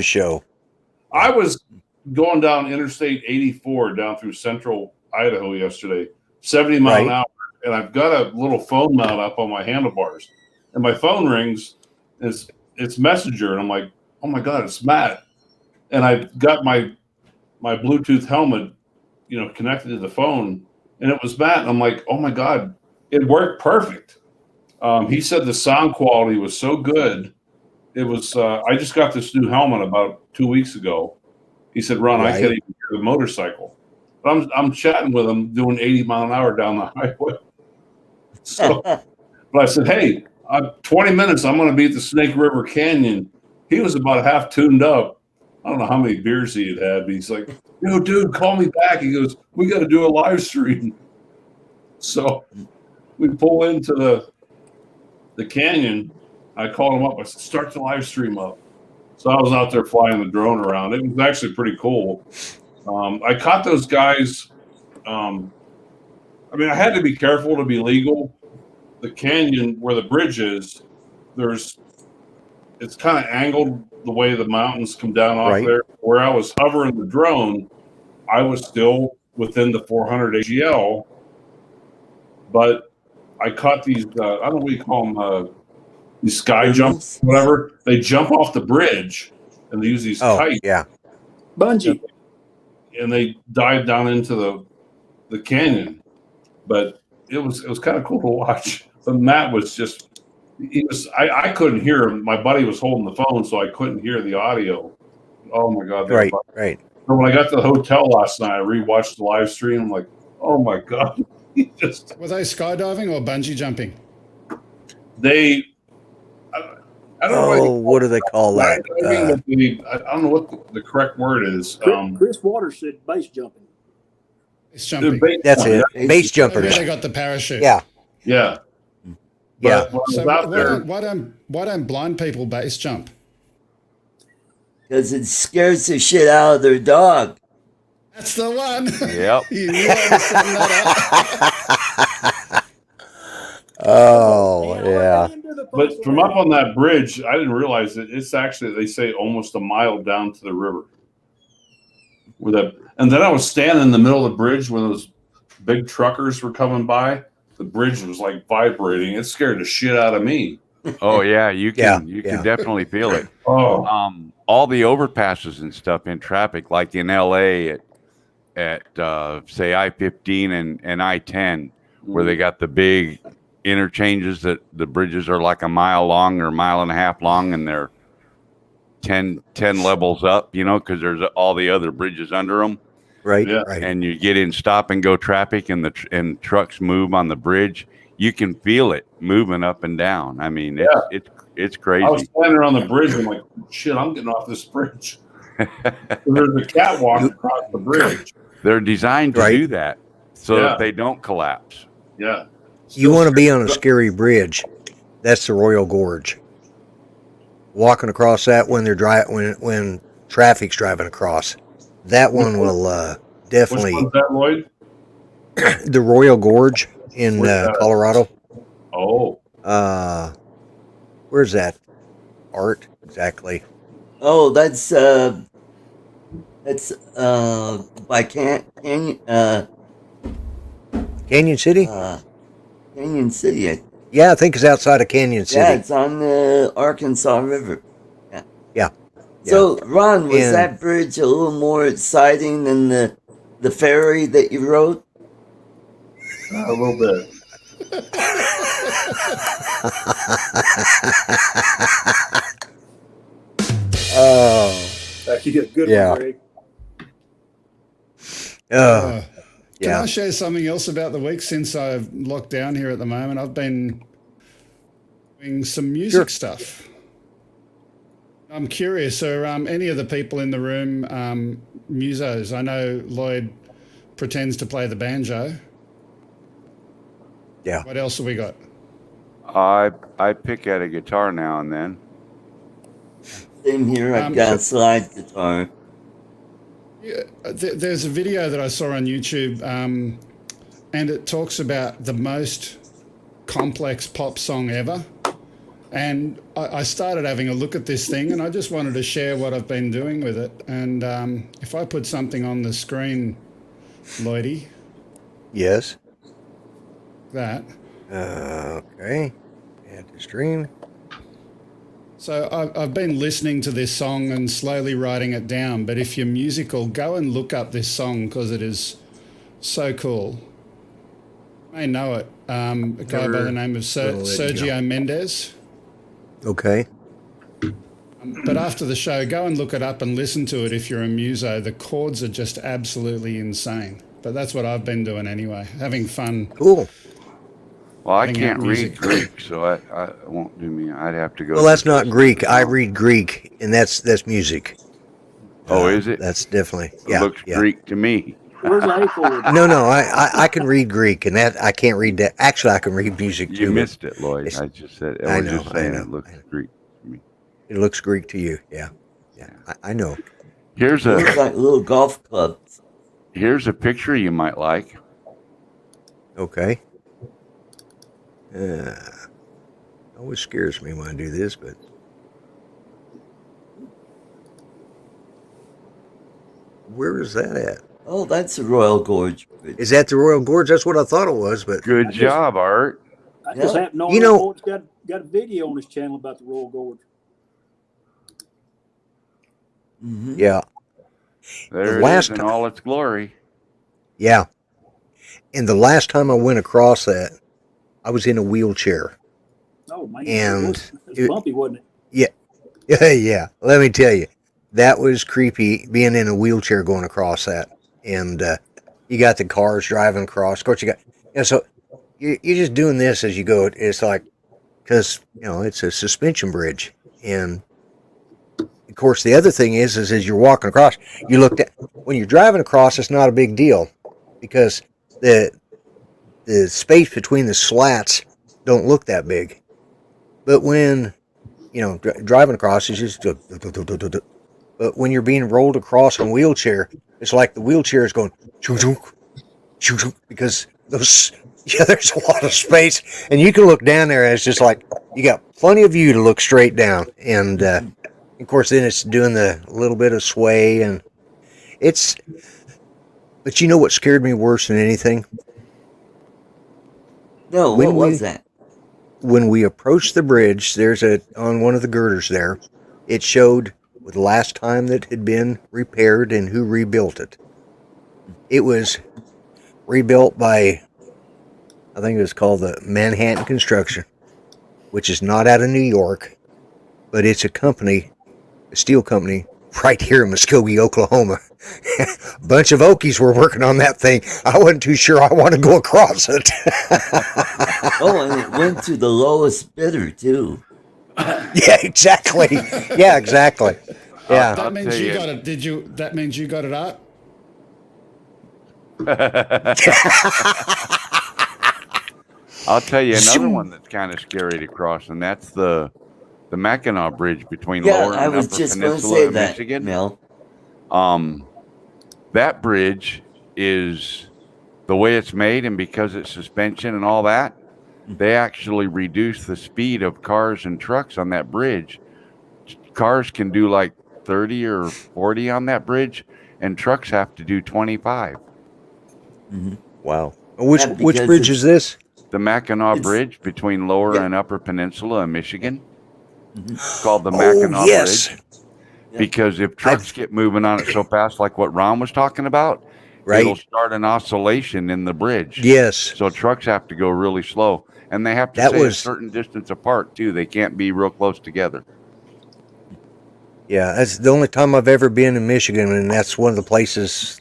show. I was going down Interstate 84 down through central Idaho yesterday, 70 mile an hour, and I've got a little phone mount up on my handlebars, and my phone rings. It's Messenger, and I'm like, oh my God, it's Matt. And I've got my Bluetooth helmet, connected to the phone, and it was Matt. And I'm like, oh my God, it worked perfect. He said the sound quality was so good. It was. I just got this new helmet about 2 weeks ago. He said, "Ron, I can't even hear the motorcycle." But I'm chatting with him, doing 80 mile an hour down the highway. So, but I said, "Hey, 20 minutes. I'm going to be at the Snake River Canyon." He was about half tuned up. I don't know how many beers he had, but he's like, "Yo, dude, call me back." He goes, "We got to do a live stream." So we pull into the canyon. I called him up. I said, "Start the live stream up." So I was out there flying the drone around. It was actually pretty cool. I caught those guys. I had to be careful to be legal. The canyon where the bridge is, it's kind of angled the way the mountains come down off there. Where I was hovering the drone, I was still within the 400 AGL, but I caught these, I don't know what you call them, these sky jumps, whatever. They jump off the bridge and they use these kites. Yeah. Bungee. And they dive down into the canyon. But it was kind of cool to watch. But Matt was I couldn't hear him. My buddy was holding the phone, so I couldn't hear the audio. Oh my God. Right. So when I got to the hotel last night, I rewatched the live stream. I'm like, oh my God. Were they skydiving or bungee jumping? I don't know what do they call that? I don't know what the correct word is. Chris Waters said base jumping. Base jumping. That's it. Base jumpers. They got the parachute. Yeah. Yeah. Yeah. So why don't blind people base jump? Because it scares the shit out of their dog. That's the one. Yep. You really set that up. Oh, yeah. But from up on that bridge, I didn't realize that it's actually, they say, almost a mile down to the river. And then I was standing in the middle of the bridge when those big truckers were coming by. The bridge was like vibrating. It scared the shit out of me. Oh yeah, you can definitely feel it. Oh, all the overpasses and stuff in traffic, like in LA at say I-15 and I-10, where they got the big interchanges that the bridges are like a mile long or a mile and a half long, and they're 10 levels up, because there's all the other bridges under them. Right. And you get in stop and go traffic, and trucks move on the bridge. You can feel it moving up and down. I mean, it's crazy. I was standing on the bridge and I'm like, shit, I'm getting off this bridge. There's a catwalk across the bridge. They're designed to Right. do that so that they don't collapse. Yeah. You want to be on a scary bridge. That's the Royal Gorge. Walking across that when they're when traffic's driving across. That one will definitely. Which one's that, Lloyd? The Royal Gorge in Colorado. Oh. Where's that? Art exactly. Oh, that's by Canyon City. Canyon City. Yeah, I think it's outside of Canyon City. Yeah, it's on the Arkansas River. Yeah. So, Ron, was that bridge a little more exciting than the ferry that you rode? A little bit. Oh. You get a good Yeah. one, Greg. Can I share something else about the week since I've locked down here at the moment? I've been doing some music stuff. I'm curious, are any of the people in the room musos? I know Lloyd pretends to play the banjo. Yeah. What else have we got? I pick at a guitar now and then. Same here. I've got a slide guitar. Yeah, there's a video that I saw on YouTube, and it talks about the most complex pop song ever. And I started having a look at this thing, and I just wanted to share what I've been doing with it. And if I put something on the screen, Lloydie. Yes. That. Okay. Add to stream. So I've been listening to this song and slowly writing it down. But if you're musical, go and look up this song because it is so cool. You may know it. A guy by the name of Sergio Mendes. Okay. But after the show, go and look it up and listen to it if you're a muso. The chords are just absolutely insane. But that's what I've been doing anyway, having fun. Cool. Well, I can't read Greek, so I won't do me. I'd have to go. Well, that's not Greek. I read Greek, and that's music. Oh, is it? That's definitely. It looks Greek to me. Where's the A chord? No, I can read Greek, and that I can't read that. Actually, I can read music too. You missed it, Lloyd. I just said. I was just saying it looks Greek to me. It looks Greek to you, yeah. I know. Here's It looks like little golf clubs. Here's a picture you might like. Okay. Always scares me when I do this, but where is that at? Oh, that's the Royal Gorge Bridge. Is that the Royal Gorge? That's what I thought it was, but good job, Art. I just happen to know you know, Lloyd's got a video on his channel about the Royal Gorge. Mm-hmm. Yeah. There it is in all its glory. Yeah. And the last time I went across that, I was in a wheelchair. Oh, man. And it was bumpy, wasn't it? Yeah. Yeah. Let me tell you, that was creepy being in a wheelchair going across that. And you got the cars driving across. Of course, you got, so you're just doing this as you go. It's like, because, it's a suspension bridge. And of course, the other thing is as you're walking across, you look at, when you're driving across, it's not a big deal because the space between the slats don't look that big. But when, driving across is just, but when you're being rolled across in a wheelchair, it's like the wheelchair is going, because there's a lot of space, and you can look down there and it's just like, you got plenty of view to look straight down. And, of course, then it's doing the little bit of sway, and but you know what scared me worse than anything? No, what was that? When we approached the bridge, on one of the girders there, it showed the last time that it had been repaired and who rebuilt it. It was rebuilt by, I think it was called the Manhattan Construction, which is not out of New York, but it's a steel company right here in Muskogee, Oklahoma. A bunch of Okies were working on that thing. I wasn't too sure I want to go across it. Oh, and it went to the lowest bidder too. Yeah, exactly. Yeah, exactly. Yeah. That means you got it. That means you got it up? I'll tell you another one that's kind of scary to cross, and that's the Mackinac Bridge between Lower I and was Upper just going to Peninsula say of that, Michigan. Mel. That bridge is the way it's made, and because it's suspension and all that, they actually reduce the speed of cars and trucks on that bridge. Cars can do like 30 or 40 on that bridge, and trucks have to do 25. Wow. Which because bridge is this? The Mackinac It's- Bridge between Lower Yeah. and Upper Peninsula of Michigan. It's called the Oh, Mackinac yes. Bridge. Because if trucks get moving on it so fast, like what Ron was talking about, it'll Right. start an oscillation in the bridge. Yes. So trucks have to go really slow, and they have to That stay a was- certain distance apart too. They can't be real close together. Yeah, that's the only time I've ever been in Michigan, and that's one of the places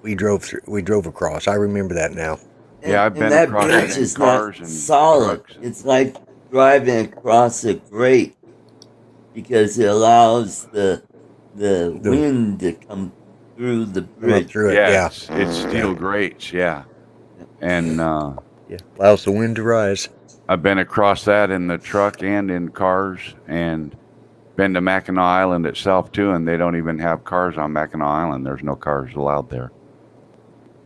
we drove through. We drove across. I remember that now. Yeah, I've And been that across bridge it in is cars not and solid. trucks. It's like driving across a grate because it allows the wind to come through the Right bridge. through it. Yeah, Yeah. it's steel grates. Yeah, and Yeah. Allows the wind to rise. I've been across that in the truck and in cars, and been to Mackinac Island itself too. And they don't even have cars on Mackinac Island. There's no cars allowed there.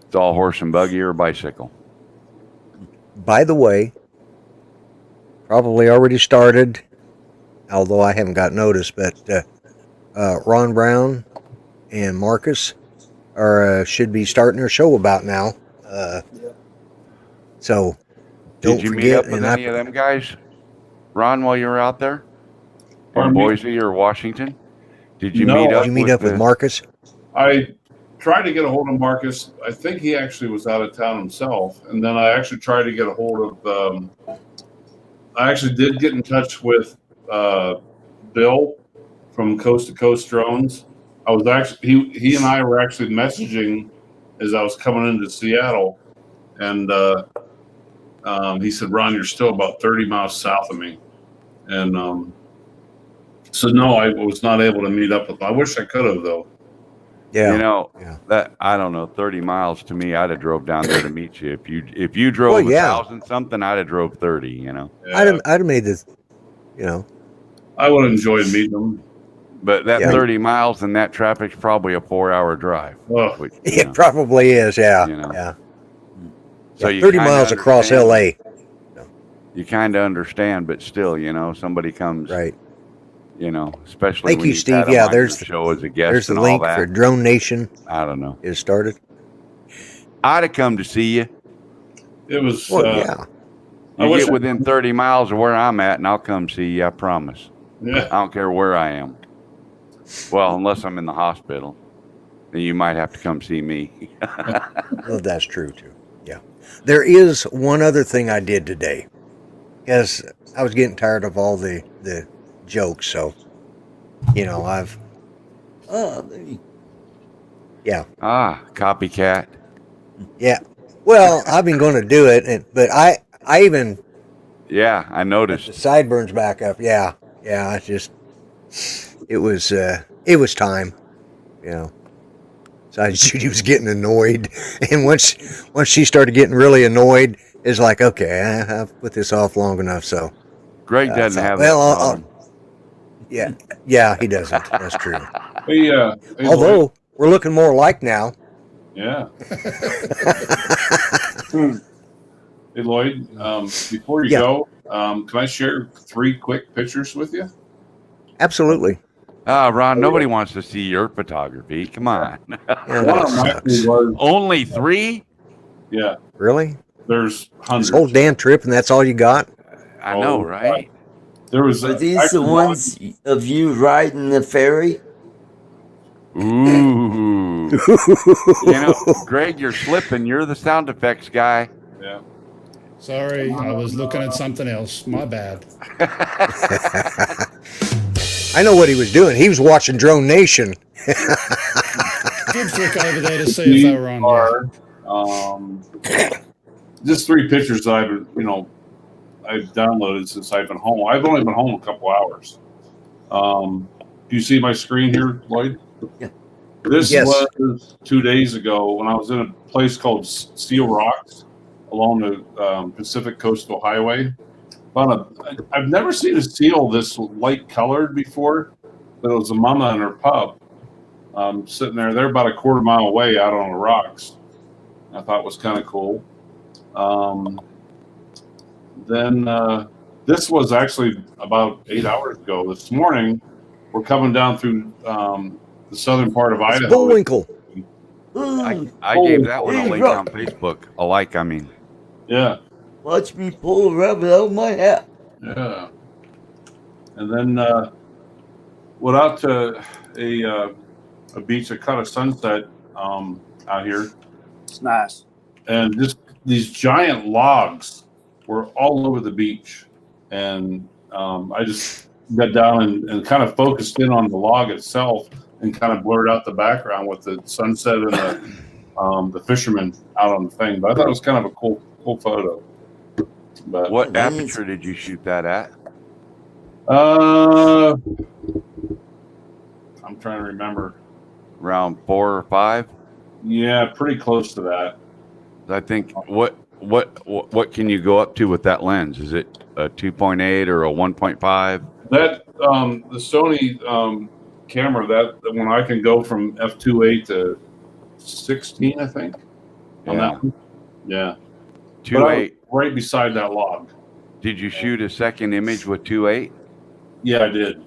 It's all horse and buggy or bicycle. By the way, probably already started, although I haven't got notice, but Ron Brown and Marcus should be starting their show about now. So don't Did you meet forget. up with any of them guys, Ron, while you were out there in Pardon me? Boise or Washington? Did you No, meet up? Did you meet up with Marcus? I tried to get a hold of Marcus. I think he actually was out of town himself. And then I actually tried to get a hold of, I actually did get in touch with Bill from Coast to Coast Drones. I was actually, he and I were actually messaging as I was coming into Seattle. And he said, Ron, you're still about 30 miles south of me. And so, no, I was not able to meet up with him. I wish I could have, though. Yeah. You know, Yeah. that, I don't know, 30 miles to me, I'd have drove down there to meet you. If you drove Well, yeah. 1,000 something, I'd have drove 30, you know. Yeah, I'd have made this, you know. I would have enjoyed meeting him. But that Yeah. 30 miles and that traffic's probably a 4-hour drive. Oh, Which, you It know, probably is, yeah. You know. Yeah. so Yeah, you 30 kinda miles across understand- LA. You kind of understand, but still, you know, somebody comes, Right. you know, especially Thank when you, you've Steve. had 'em Yeah, on your there's the- show as a guest There's the and link all that. for Drone Nation I don't know. is started. I'd have come to see you. it was. Well, yeah. I You wish get within 30 miles of where I'm at, and I'll come see you. I promise. Yeah. I don't care where I am. Well, unless I'm in the hospital, then you might have to come see me. Well, that's true too. Yeah. There is one other thing I did today, because I was getting tired of all the jokes. So, you know, yeah, Copycat. yeah. Well, I've been going to do it, but I even Yeah, I the noticed. sideburns back up. Yeah, yeah. It was time, you know. So Judy was getting annoyed, and once she started getting really annoyed, it's like, okay, I've put this off long enough. So Greg doesn't so- have well, that I'll- problem. yeah, he doesn't. That's true. Hey, hey, Lloyd. Although we're looking more alike now. Yeah. Hey, Lloyd, before you Yeah. go, can I share 3 quick pictures with you? Absolutely. Ron, nobody wants to see your photography. Come on. Yeah, One that of them actually sucks. was, Only 3? yeah, Really? there's This hundreds. whole damn trip, and that's all you got? I know, Oh, right? There was Are these the actually ones of you riding the ferry? Ooh. You know, Greg, you're slipping. You're the sound effects guy. Yeah. Sorry, I was looking at something else. My bad. I know what he was doing. He was watching Drone Nation. Did flick over there to see if they were on. Yeah. Just 3 pictures that I've downloaded since I've been home. I've only been home a couple hours. Do you see my screen here, Lloyd? Yeah. This Yes. was 2 days ago when I was in a place called Seal Rocks along the Pacific Coastal Highway. I've never seen a seal this light colored before, but it was a mama and her pup sitting there. They're about a quarter mile away out on the rocks. I thought it was kind of cool. Then this was actually about 8 hours ago. This morning, we're coming down through the southern part of It's Idaho. Bullwinkle. I gave that one a link on Facebook. A like, I mean. Yeah. Watch me pull a rabbit out of my hat. Yeah. And then went out to a beach that caught a sunset out here. It's nice. And just these giant logs were all over the beach. And I just got down and kind of focused in on the log itself and kind of blurred out the background with the sunset and the fishermen out on the thing. But I thought it was kind of a cool photo. But What aperture did you shoot that at? I'm trying to remember. Around 4 or 5? Yeah, pretty close to that. I think what can you go up to with that lens? Is it a 2.8 or a 1.5? That the Sony camera, that one I can go from f2.8 to 16, I think. On that one. Yeah. 2.8. Right beside that log. Did you shoot a second image with 2.8? Yeah, I did.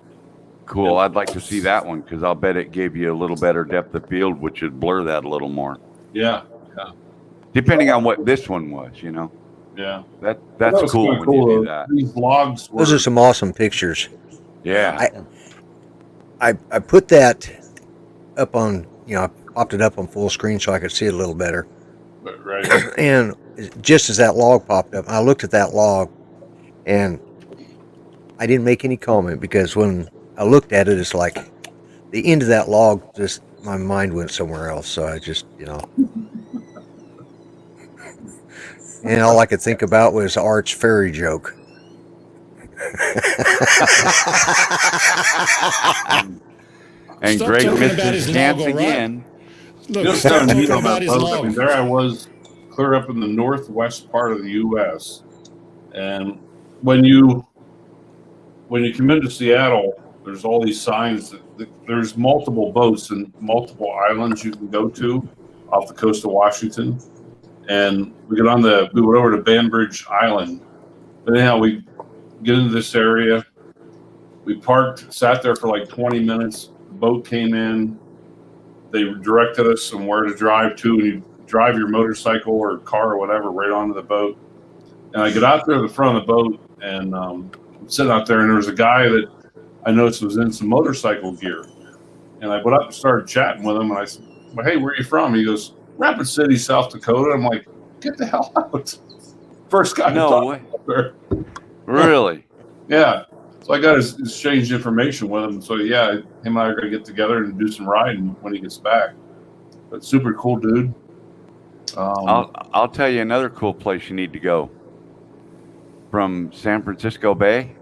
Cool. Yeah. I'd like to see that one because I'll bet it gave you a little better depth of field, which would blur that a little more. Yeah. Depending on what this one was, you know. Yeah. That's cool when you do that. These logs were, Those are some awesome pictures. Yeah. I put that up on, I popped it up on full screen so I could see it a little better. right. And just as that log popped up, I looked at that log and I didn't make any comment because when I looked at it, it's like the end of that log, just my mind went somewhere else. So I just, and all I could think about was Art's fairy joke. And Stop Greg talking missed about his his chance logo, right? again. Look, Just stop on talking that about his boat. I mean, log. there I was, clear up in the northwest part of the U.S. And when you come into Seattle, there's all these signs that there's multiple boats and multiple islands you can go to off the coast of Washington. And we went over to Banbridge Island. But anyhow, we get into this area. We parked, sat there for like 20 minutes. The boat came in. They directed us on where to drive to, and you drive your motorcycle or car or whatever right onto the boat. And I get out there at the front of the boat, and I'm sitting out there, and there was a guy that I noticed was in some motorcycle gear. And I went up and started chatting with him, and I said, well, hey, where are you from? He goes, Rapid City, South Dakota. I'm like, get the hell out. First guy No way. there. Really? Yeah. So I got his exchanged information with him. So yeah, him and I are gonna get together and do some riding when he gets back. But super cool dude. I'll tell you another cool place you need to go. From San Francisco Bay,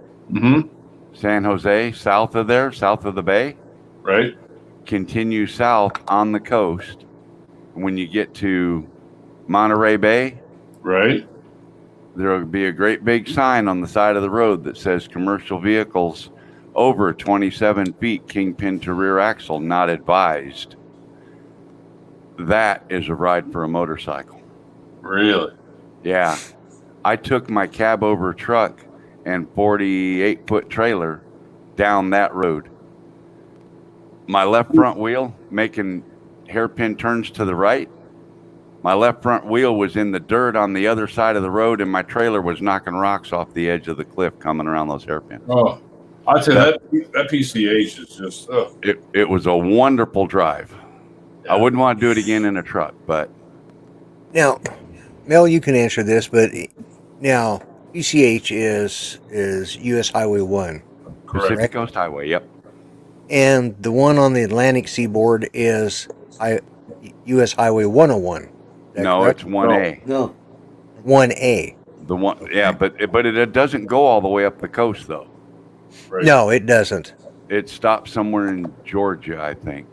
San Jose, south of the bay. Right. Continue south on the coast. When you get to Monterey Bay, right, there will be a great big sign on the side of the road that says commercial vehicles over 27 feet kingpin to rear axle not advised. That is a ride for a motorcycle. Really? Yeah. I took my cab over truck and 48-foot trailer down that road. My left front wheel making hairpin turns to the right. My left front wheel was in the dirt on the other side of the road, and my trailer was knocking rocks off the edge of the cliff coming around those hairpins. Oh, I tell you, that PCH is just, It was a wonderful drive. Yeah. I wouldn't want to do it again in a truck, but. Now, Mel, you can answer this, but now PCH is US Highway 1. Pacific Coast Highway, yep. And the one on the Atlantic seaboard is US Highway 101. No, correct? It's 1A. No. 1A. The one, yeah, but it doesn't go all the way up the coast though. Right. No, it doesn't. It stops somewhere in Georgia, I think.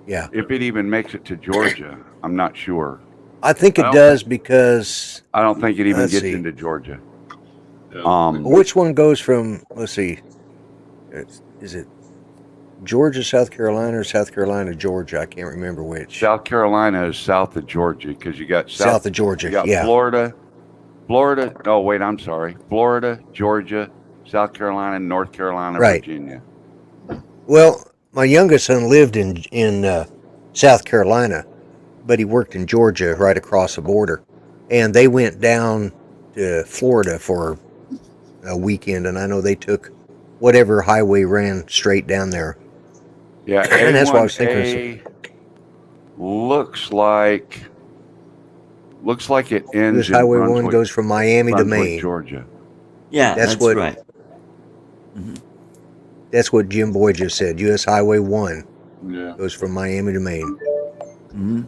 Yeah. If it even makes it to Georgia, I'm not sure. I think it I don't does because I don't think it even Let's gets see. into Georgia. Yeah. which one goes from? Let's see. Is it Georgia, South Carolina, or South Carolina, Georgia? I can't remember which. South Carolina is south of Georgia because you got South of Georgia. You got Yeah. Florida. Oh wait, I'm sorry. Florida, Georgia, South Carolina, North Carolina, Right. Virginia. Well, my youngest son lived in South Carolina, but he worked in Georgia, right across the border, and they went down to Florida for a weekend, and I know they took whatever highway ran straight down there. Yeah, And that's why I was A1A looks like it ends US in Highway Brunswick, 1 goes from Miami to Brunswick, Maine. Georgia. Yeah, That's that's what- right. Mhm. That's what Jim Boyd just said. US Highway 1 Yeah. goes from Miami to Maine. Mhm.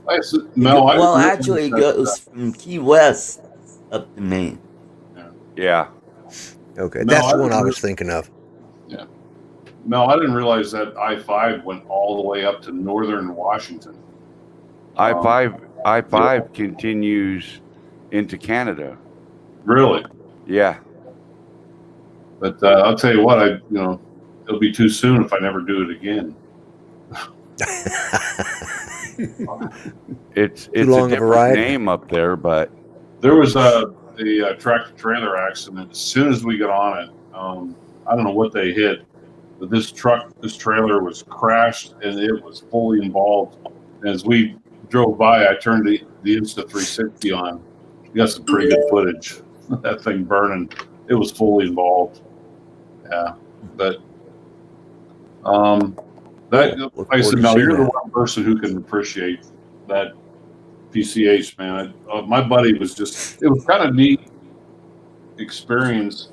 Mel, Well, I actually, it goes from Key West up to Maine. Yeah. Okay, No, that's I the one I remember- was thinking of. No, I didn't realize that I-5 went all the way up to northern Washington. I-5 continues into Canada. Really? Yeah. But I'll tell you what, it'll be too soon if I never do it again. It's long a of a different ride? name up there, but There was a tractor trailer accident. As soon as we got on it, I don't know what they hit, but this trailer was crashed and it was fully involved. And as we drove by, I turned the Insta360 on. You got some pretty good footage. That thing burning. It was fully involved. Yeah, but like I said, Mel, you're the one person who can appreciate that PCH, man. My buddy was it was kind of neat experience.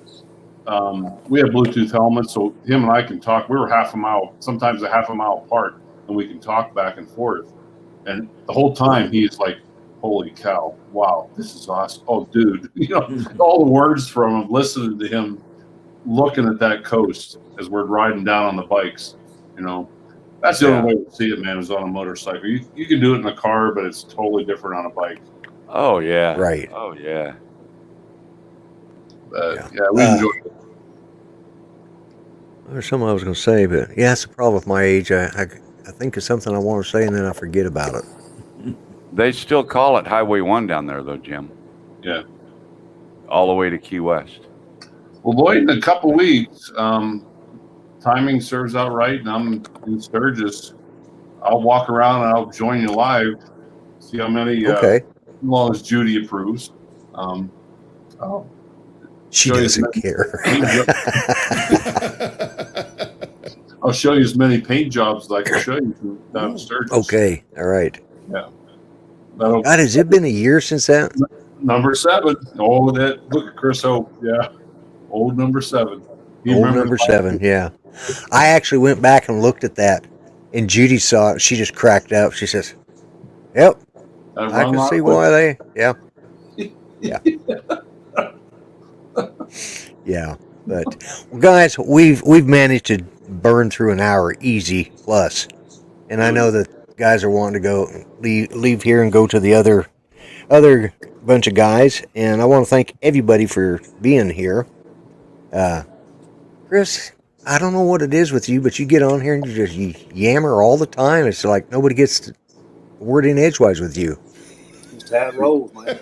We have Bluetooth helmets, so him and I can talk. We were sometimes a half a mile apart, and we can talk back and forth. And the whole time he's like, "Holy cow! Wow, this is awesome! Oh, dude, all the words from him, listening to him, looking at that coast as we're riding down on the bikes. That's the only way to see it, man. Is on a motorcycle. You can do it in a car, but it's totally different on a bike. oh yeah. Right. Oh yeah. We enjoyed it. There's something I was going to say, but yeah, that's the problem with my age. I think of something I want to say and then I forget about it. They still call it Highway 1 down there, though, Jim. Yeah. All the way to Key West. Well, Lloyd, in a couple weeks, timing serves out right, and I'm in Sturgis. I'll walk around and I'll join you live. See how many. Okay. As long as Judy approves. She doesn't care. I'll show you as many paint jobs as I can show you down in Sturgis. Okay. All right. Yeah. God, has it been a year since that? Number 7. Oh, look at Chris Hope. Yeah. Old number 7. Old number 7. Yeah. I actually went back and looked at that, and Judy saw it. She just cracked up. She says, "Yep, I can see why they." Yeah. Yeah. Yeah. But well, guys, we've managed to burn through an hour easy plus, and I know that guys are wanting to go leave here and go to the other bunch of guys, and I want to thank everybody for being here. Chris, I don't know what it is with you, but you get on here and you yammer all the time. It's like nobody gets a word in edgewise with you. Just how it rolls, man.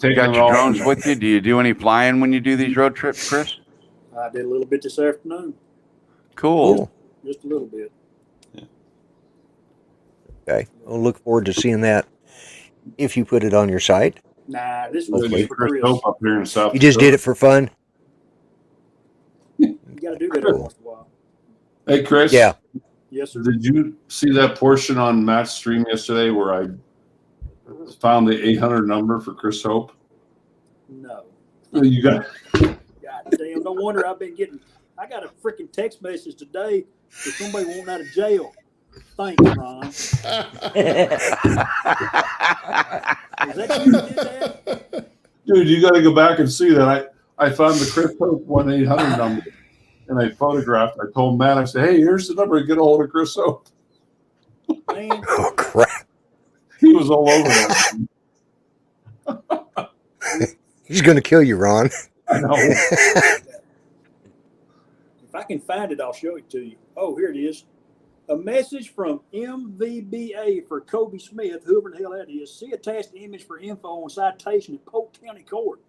You got your drones with you? Do you do any flying when you do these road trips, Chris? I did a little bit this afternoon. Cool. Just a little bit. Okay. I'll look forward to seeing that if you put it on your site. Nah, this was Okay. for Chris Chris. Hope up here in South. You just did it for fun? You got to do that every once in a while. Hey, Chris. Yeah. Yes, sir. Did you see that portion on Matt's stream yesterday where I found the 800 number for Chris Hope? No. You got. God damn, no wonder I got a freaking text message today for somebody wanting out of jail. Thanks, Ron. Is that you that did that? Dude, you got to go back and see that. I found the Chris Hope 1-800 number, and I photographed. I told Matt, I said, "Hey, here's the number to get a hold of Chris Hope." Man, Oh crap! He was all over that. He's gonna kill you, Ron. I know. if I can find it, I'll show it to you. Oh, here it is. A message from MVBA for Kobe Smith, whoever the hell that is. See attached image for info on citation at Polk County Court.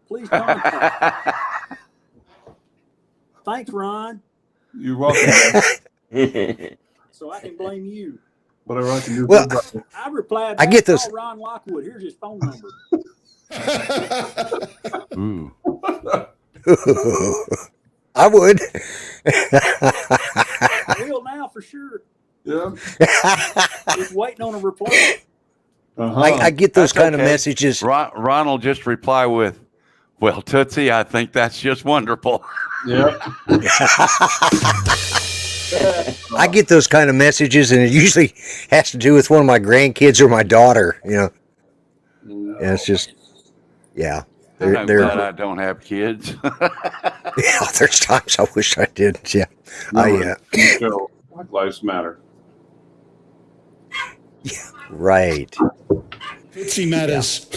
Please contact. Thanks, Ron. You're welcome. So I can blame you. Whatever I can do. Well, I replied. I get this. Call Ron Lockwood. Here's his phone number. Ooh. I would. I will now for sure. Yeah. Just waiting on a reply. Uh-huh. I get those That's kind of okay. messages. Ron will just reply with, "Well, Tootsie, I think that's just wonderful." Yeah. I get those kind of messages, and it usually has to do with one of my grandkids or my daughter. And it's just, yeah. I'm glad I don't have kids. Yeah, there's times I wish I did. Yeah. Show Black Lives Matter. Right. Tootsie matters.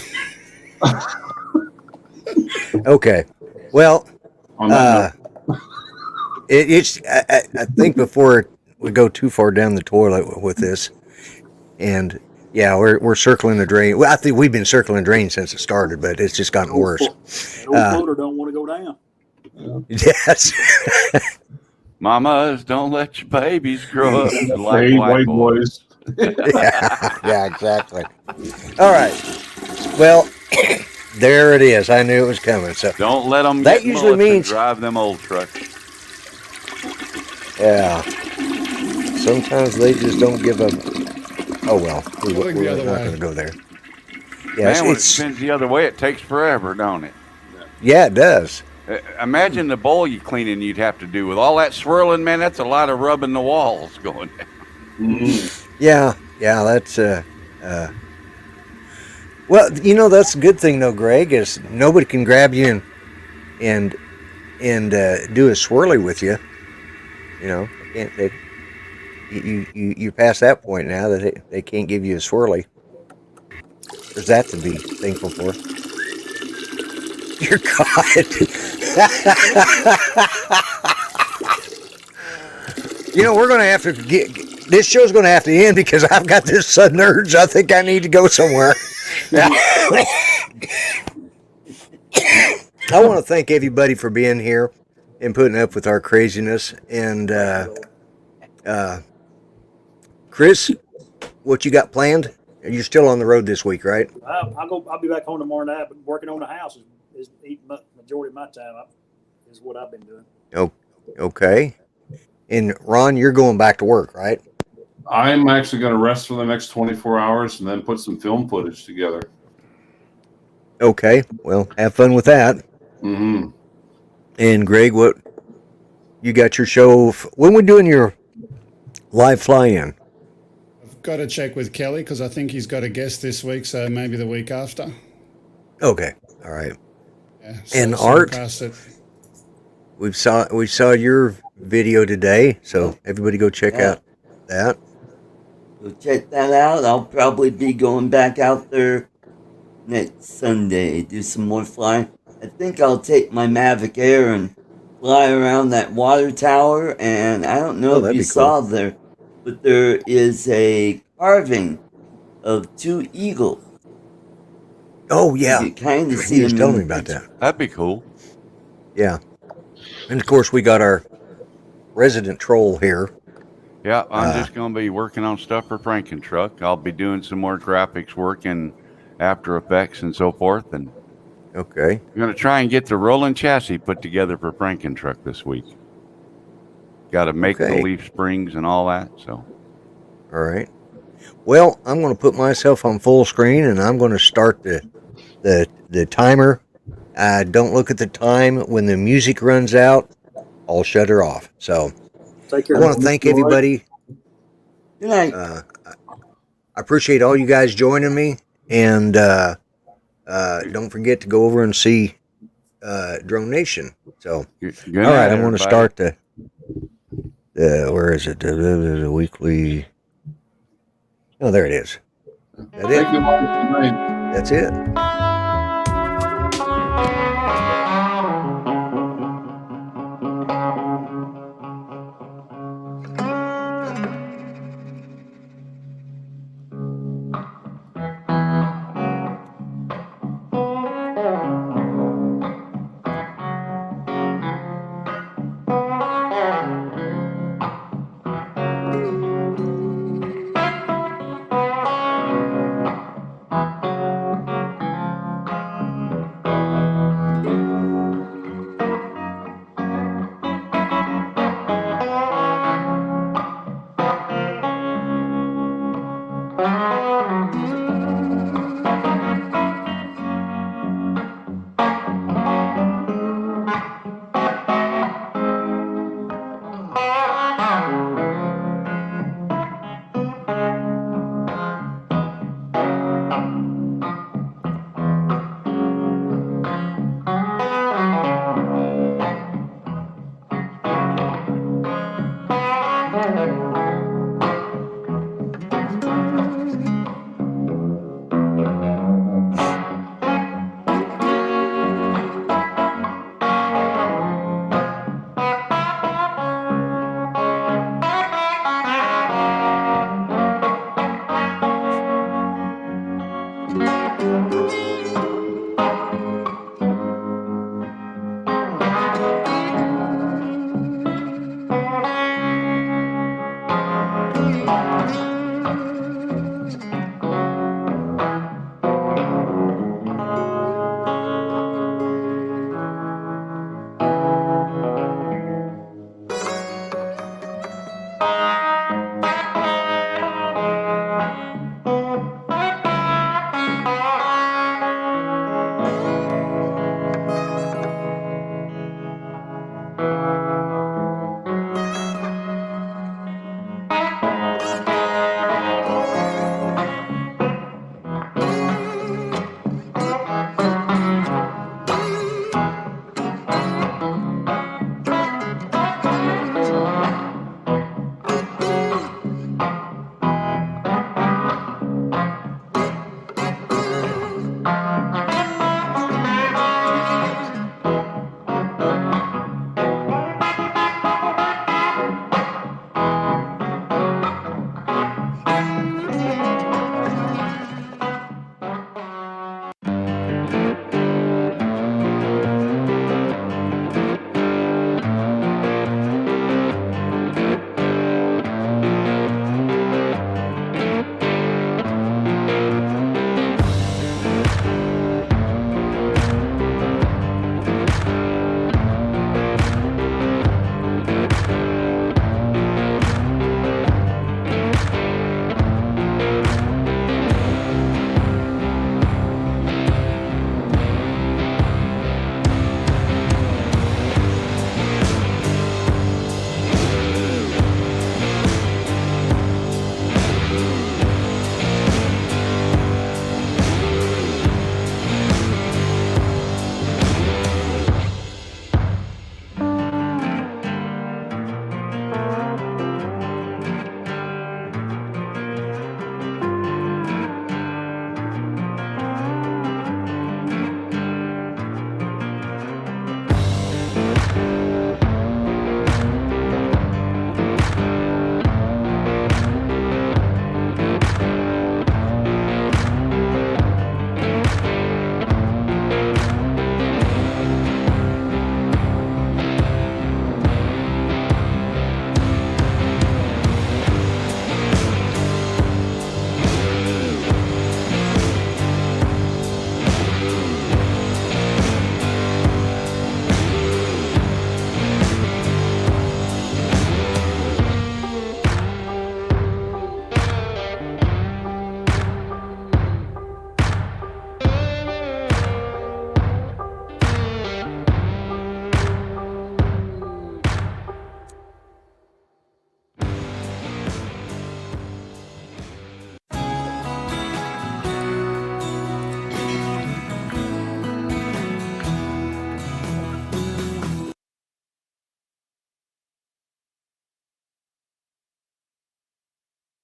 Okay. Well, On that note, I think before we go too far down the toilet with this, and yeah, we're circling the drain. Well, I think we've been circling the drain since it started, but it's just gotten worse. That old floater don't want to go down. Yes. Mamas, don't let your babies grow up like hey, white boys. Yeah, exactly. All right. Well, there it is. I knew it was coming. So Don't let them That get usually mullets and means- drive them old trucks. yeah. Sometimes they just don't give up. Oh well, Going the we're other not way. going to go there. Yeah, Man, when it it's spins the other way, it takes forever, don't it? yeah, it does. Imagine the bowl you cleaning you'd have to do with all that swirling, man. That's a lot of rubbing the walls going down. mm-hmm. Yeah, that's well, that's a good thing though, Greg, is nobody can grab you and do a swirly with you. Can't they? You past that point now that they can't give you a swirly. There's that to be thankful for. Dear God. We're going to have to this show's going to have to end because I've got this sudden urge. I think I need to go somewhere. I want to thank everybody for being here and putting up with our craziness. And Chris, what you got planned? You're still on the road this week, right? I'll be back home tomorrow night. But working on the house is eating majority of my time. Is what I've been doing. Oh, okay. And Ron, you're going back to work, right? I'm actually going to rest for the next 24 hours and then put some film footage together. Okay. Well, have fun with that. Mm-hmm. And Greg, what you got your show? When we doing your live fly-in? I've got to check with Kelly because I think he's got a guest this week, so maybe the week after. Okay. All right. Yeah, And so Art? past it. We saw your video today, so everybody go check out that. So check that out. I'll probably be going back out there next Sunday, do some more flying. I think I'll take my Mavic Air and fly around that water tower. And I don't know if that'd you be cool. saw there, but there is a carving of two eagles. Oh yeah, You kind of see he was them. telling me about that. That'd be cool. Yeah, and of course we got our resident troll here. Yeah, I'm just going to be working on stuff for Franken Truck. I'll be doing some more graphics work in After Effects and so forth. And Okay. I'm going to try and get the rolling chassis put together for Franken Truck this week. Got to make Okay. the leaf springs and all that. So, All right. Well, I'm going to put myself on full screen, and I'm going to start the timer. Don't look at the time. When the music runs out, I'll shut her off. So Take care. I want to thank everybody. Good night. I appreciate all you guys joining me, and don't forget to go over and see Drone Nation. So, good all night, right, I'm going to everybody. start Where is it? The weekly. Oh, there it is. That it? Thank you, Mike. Good night. That's it.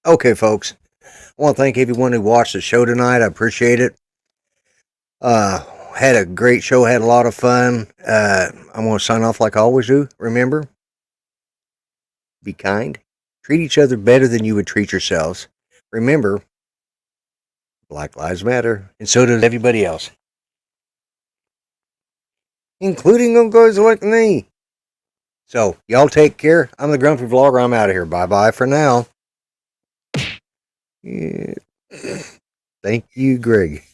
Okay, folks. I want to thank everyone who watched the show tonight. I appreciate it. Had a great show. Had a lot of fun. I'm going to sign off like I always do. Remember, be kind. Treat each other better than you would treat yourselves. Remember, Black Lives Matter, and so does everybody else, including them guys like me. So, y'all take care. I'm the Grumpy Vlogger. I'm out of here. Bye-bye for now. Yeah. Thank you, Greg.